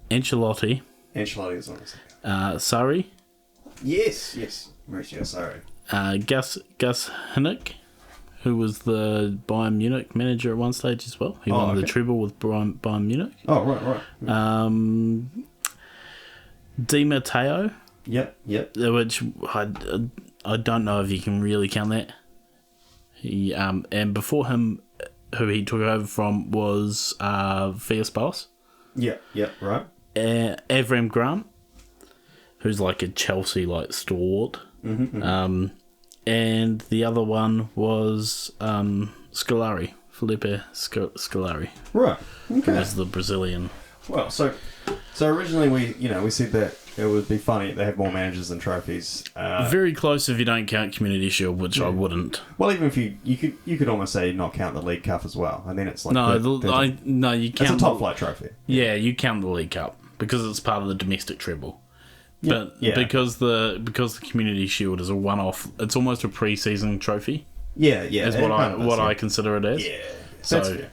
Speaker 3: Ancelotti.
Speaker 1: Ancelotti is on the second.
Speaker 3: Sarri.
Speaker 1: Yes. Mauricio Sarri.
Speaker 3: Gus Hinnink, who was the Bayern Munich manager at one stage as well. He won the treble with Bayern Munich.
Speaker 1: Oh, right.
Speaker 3: Di Matteo.
Speaker 1: Yep.
Speaker 3: Which I don't know if you can really count that. He and before him, who he took over from was Villas-Boas.
Speaker 1: Yeah, right.
Speaker 3: Avram Grant, who's like a Chelsea stalwart. And the other one was Scolari, Felipe Scolari.
Speaker 1: Right. Okay.
Speaker 3: Who was the Brazilian.
Speaker 1: Well, so originally we said that it would be funny if they had more managers than trophies.
Speaker 3: Very close if you don't count Community Shield, which I wouldn't.
Speaker 1: Well, even if you could almost say not count the League Cup as well, and then it's like
Speaker 3: you count.
Speaker 1: It's a top flight trophy.
Speaker 3: Yeah, you count the League Cup because it's part of the domestic treble. But because the Community Shield is a one-off, it's almost a pre-season trophy.
Speaker 1: Yeah.
Speaker 3: Is what I consider it as.
Speaker 1: Yeah, that's fair.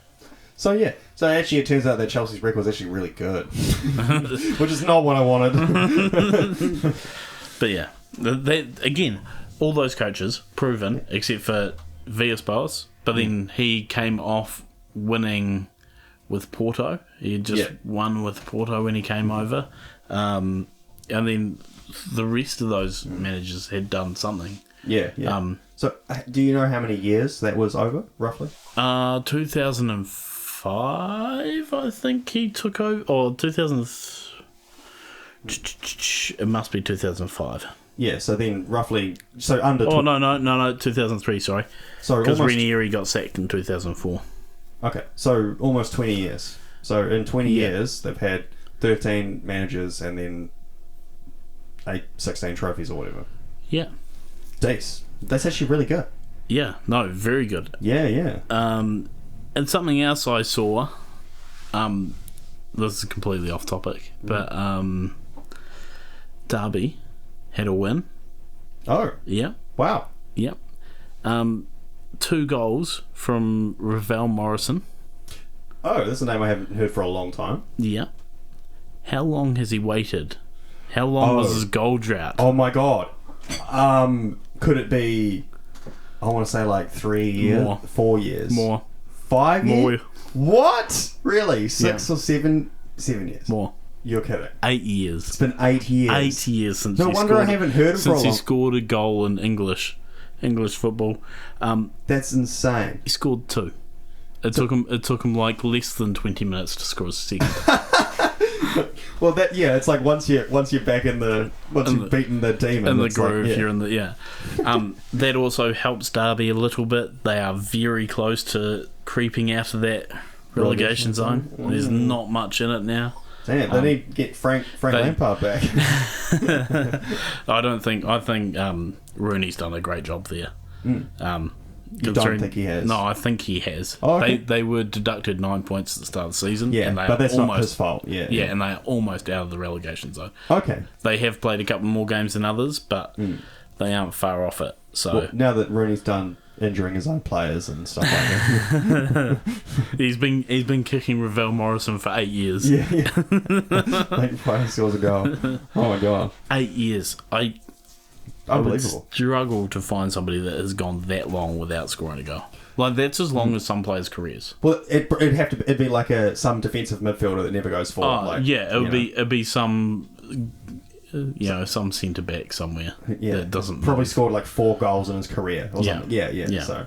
Speaker 1: So actually, it turns out that Chelsea's record is actually really good, which is not what I wanted.
Speaker 3: But yeah, again, all those coaches proven except for Villas-Boas, but then he came off winning with Porto. He had just won with Porto when he came over, and then the rest of those managers had done something.
Speaker 1: Yeah. So, do you know how many years that was over, roughly?
Speaker 3: 2005, I think he took over, or 2000. It must be 2005.
Speaker 1: Yeah, so then roughly... So under...
Speaker 3: Oh, no, 2003, sorry.
Speaker 1: So
Speaker 3: because
Speaker 1: almost...
Speaker 3: Ranieri got sacked in 2004.
Speaker 1: Okay, so almost 20 years. So in 20 years, they've had 13 managers and then 16 trophies or whatever.
Speaker 3: Yeah.
Speaker 1: Dace. That's actually really good.
Speaker 3: Yeah, no, very good.
Speaker 1: Yeah.
Speaker 3: And something else I saw, this is completely off topic, but Derby had a win.
Speaker 1: Oh.
Speaker 3: Yeah.
Speaker 1: Wow.
Speaker 3: Yep. 2 goals from Ravel Morrison.
Speaker 1: Oh, that's a name I haven't heard for a long time.
Speaker 3: Yeah. How long has he waited? How long was his goal drought?
Speaker 1: Oh my god. Could it be... I want to say like 3 years,
Speaker 3: More.
Speaker 1: 4 years,
Speaker 3: More.
Speaker 1: 5 years.
Speaker 3: More.
Speaker 1: What? Really? 6 or 7 years?
Speaker 3: More.
Speaker 1: You're kidding.
Speaker 3: 8 years.
Speaker 1: It's been 8 years.
Speaker 3: 8 years since
Speaker 1: No
Speaker 3: he
Speaker 1: wonder
Speaker 3: scored
Speaker 1: I haven't heard him for a
Speaker 3: since he
Speaker 1: long...
Speaker 3: scored a goal in English football.
Speaker 1: That's insane.
Speaker 3: He scored 2. It took him like less than 20 minutes to score a second.
Speaker 1: Well, it's like once you're back you've beaten the demon
Speaker 3: in the groove,
Speaker 1: like,
Speaker 3: you're in the that also helps Derby a little bit. They are very close to creeping out of that relegation zone. There's not much in it now.
Speaker 1: Damn, they need to get Frank Lampard back.
Speaker 3: I think Rooney's done a great job there.
Speaker 1: You don't think he has?
Speaker 3: No, I think he has.
Speaker 1: Oh, okay.
Speaker 3: They were deducted 9 points at the start of the season.
Speaker 1: Yeah,
Speaker 3: and
Speaker 1: but that's not his fault. Yeah,
Speaker 3: and they are almost out of the relegation zone.
Speaker 1: Okay.
Speaker 3: They have played a couple more games than others, but they aren't far off it. So
Speaker 1: now that Rooney's done injuring his own players and stuff like that,
Speaker 3: he's been kicking Ravel Morrison for 8 years.
Speaker 1: Yeah. Like 5 scores a goal. Oh my god.
Speaker 3: 8 years.
Speaker 1: Unbelievable.
Speaker 3: I struggle to find somebody that has gone that long without scoring a goal. Like, that's as long as some players' careers.
Speaker 1: Well, it'd be like some defensive midfielder that never goes forward.
Speaker 3: It'd be some some centre back somewhere that doesn't
Speaker 1: probably
Speaker 3: move.
Speaker 1: scored like 4 goals in his career or something. Yeah. So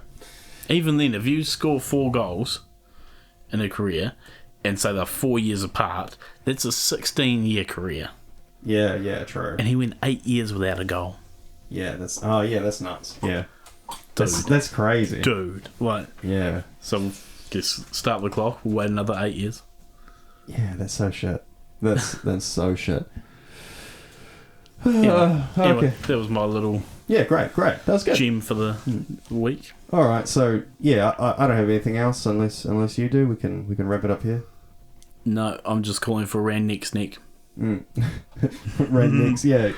Speaker 3: even then, if you score 4 goals in a career and say they're 4 years apart, that's a 16-year career.
Speaker 1: Yeah, true.
Speaker 3: And he went 8 years without a goal.
Speaker 1: Yeah, that's nuts. Yeah.
Speaker 3: Dude.
Speaker 1: That's crazy.
Speaker 3: Dude, like...
Speaker 1: Yeah.
Speaker 3: So, just start the clock, we'll wait another 8 years.
Speaker 1: Yeah, that's so shit. That's so shit.
Speaker 3: Anyway,
Speaker 1: okay.
Speaker 3: That was my little...
Speaker 1: Yeah, great. That was good.
Speaker 3: Gem for the week.
Speaker 1: Alright, so, yeah, I don't have anything else unless you do. We can wrap it up here.
Speaker 3: No, I'm just calling for Randnick's neck.
Speaker 1: Randnick's, yeah.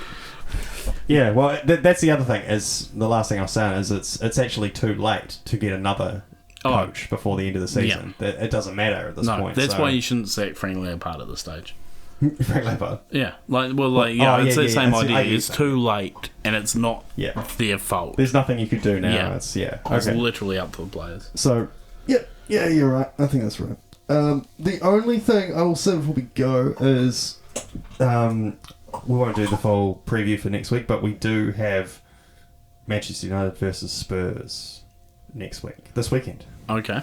Speaker 1: Yeah, well, that's the other thing. Is the last thing I was saying is it's actually too late to get another coach before the end of the season. Yeah. It doesn't matter at this point.
Speaker 3: That's why you shouldn't sack Frank Lampard at this stage.
Speaker 1: Frank Lampard.
Speaker 3: Yeah, it's the same idea. It's too late, and it's not their fault.
Speaker 1: There's nothing you could do now.
Speaker 3: Yeah.
Speaker 1: It's
Speaker 3: literally up to the players.
Speaker 1: So, yeah, you're right. I think that's right. The only thing I will say before we go is, we won't do the full preview for next week, but we do have Manchester United versus Spurs this weekend.
Speaker 3: Okay.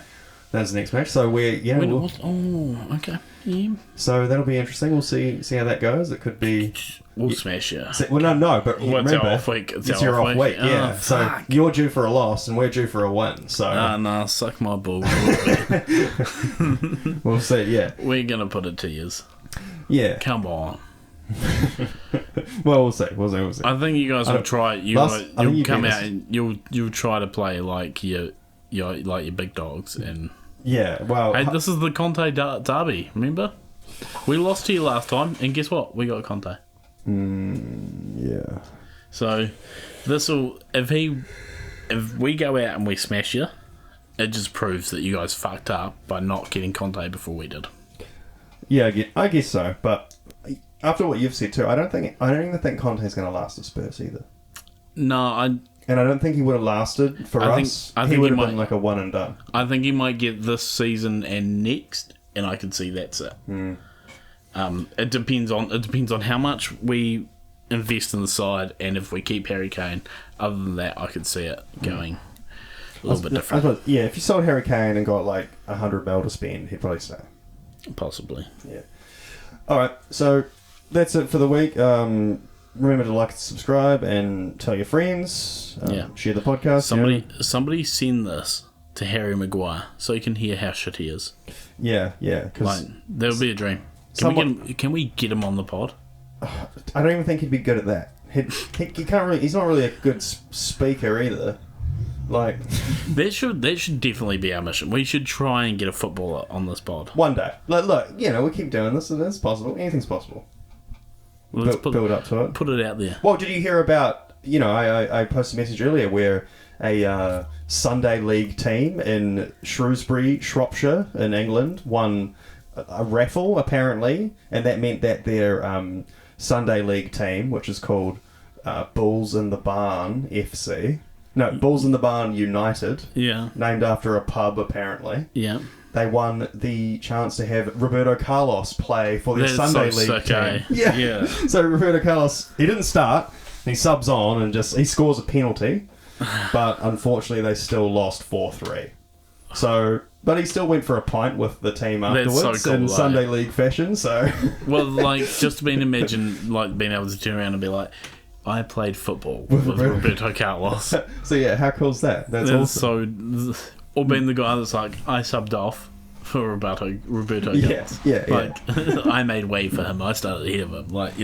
Speaker 1: That's the next match. So
Speaker 3: okay. Yeah.
Speaker 1: So that'll be interesting. We'll see how that goes. It could be...
Speaker 3: We'll smash you.
Speaker 1: Well, no, but
Speaker 3: it's our off week.
Speaker 1: It's your off week, yeah. So you're due for a loss and we're due for a win. So
Speaker 3: no, suck my ball.
Speaker 1: We'll see, yeah.
Speaker 3: We're going to put it to yous.
Speaker 1: Yeah.
Speaker 3: Come on.
Speaker 1: Well, we'll see.
Speaker 3: I think you guys will try. You'll come out and you'll try to play like your big dogs and.
Speaker 1: Yeah, well...
Speaker 3: Hey, this is the Conte derby, remember? We lost to you last time, and guess what? We got Conte.
Speaker 1: Yeah.
Speaker 3: So, this'll... If we go out and we smash you, it just proves that you guys fucked up by not getting Conte before we did.
Speaker 1: Yeah, I guess so, but after what you've said too, I don't even think Conte's going to last at Spurs either.
Speaker 3: No,
Speaker 1: and I don't think he would have lasted for us. I think he would have been like a one and done.
Speaker 3: I think he might get this season and next, and I can see that's it. It depends on how much we invest in the side, and if we keep Harry Kane. Other than that, I could see it going a little bit different.
Speaker 1: Yeah, if you sold Harry Kane and got like 100 mil to spend, he'd probably stay.
Speaker 3: Possibly.
Speaker 1: Yeah. All right. So that's it for the week. Remember to like and subscribe and tell your friends. Share the podcast.
Speaker 3: Somebody send this to Harry Maguire so he can hear how shit he is.
Speaker 1: Yeah.
Speaker 3: Like, that would be a dream. Can we get him on the pod?
Speaker 1: I don't even think he'd be good at that. He can't really. He's not really a good speaker either. Like
Speaker 3: that should definitely be our mission. We should try and get a footballer on this pod
Speaker 1: one day. Look, we keep doing this, and it's possible. Anything's possible.
Speaker 3: Let's
Speaker 1: build up to it.
Speaker 3: Put it out there.
Speaker 1: Well, did you hear about? I posted a message earlier where a Sunday League team in Shrewsbury, Shropshire, in England, won a raffle apparently, and that meant that their Sunday League team, which is called Bulls in the Barn FC. No, Bulls in the Barn United.
Speaker 3: Yeah.
Speaker 1: Named after a pub, apparently.
Speaker 3: Yeah.
Speaker 1: They won the chance to have Roberto Carlos play for their Sunday League team. Yeah. So Roberto Carlos, he didn't start. He subs on and he scores a penalty. But unfortunately, they still lost 4-3. So, but he still went for a pint with the team afterwards in Sunday League fashion. So,
Speaker 3: well, like just imagine like being able to turn around and be like, I played football with Roberto Carlos.
Speaker 1: So yeah, how cool is that? That's awesome.
Speaker 3: Or being the guy that's like, I subbed off for Roberto Carlos.
Speaker 1: Yeah.
Speaker 3: I made way for him. I started ahead of him. Like,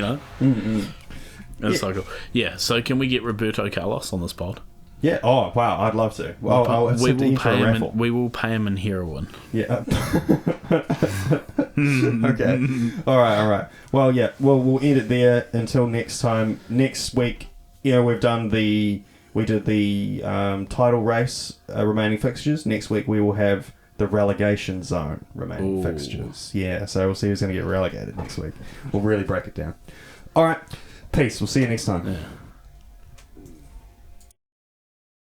Speaker 3: That's so cool. Yeah. So can we get Roberto Carlos on this pod?
Speaker 1: Yeah. Oh wow, I'd love to. Well, we
Speaker 3: will pay him in heroin.
Speaker 1: Yeah. Okay. All right. Well, yeah. Well, we'll end it there until next time. Next week, we did the title race remaining fixtures. Next week we will have the relegation zone remaining fixtures. Yeah. So we'll see who's going to get relegated next week. We'll really break it down. All right. Peace. We'll see you next time.
Speaker 3: Yeah.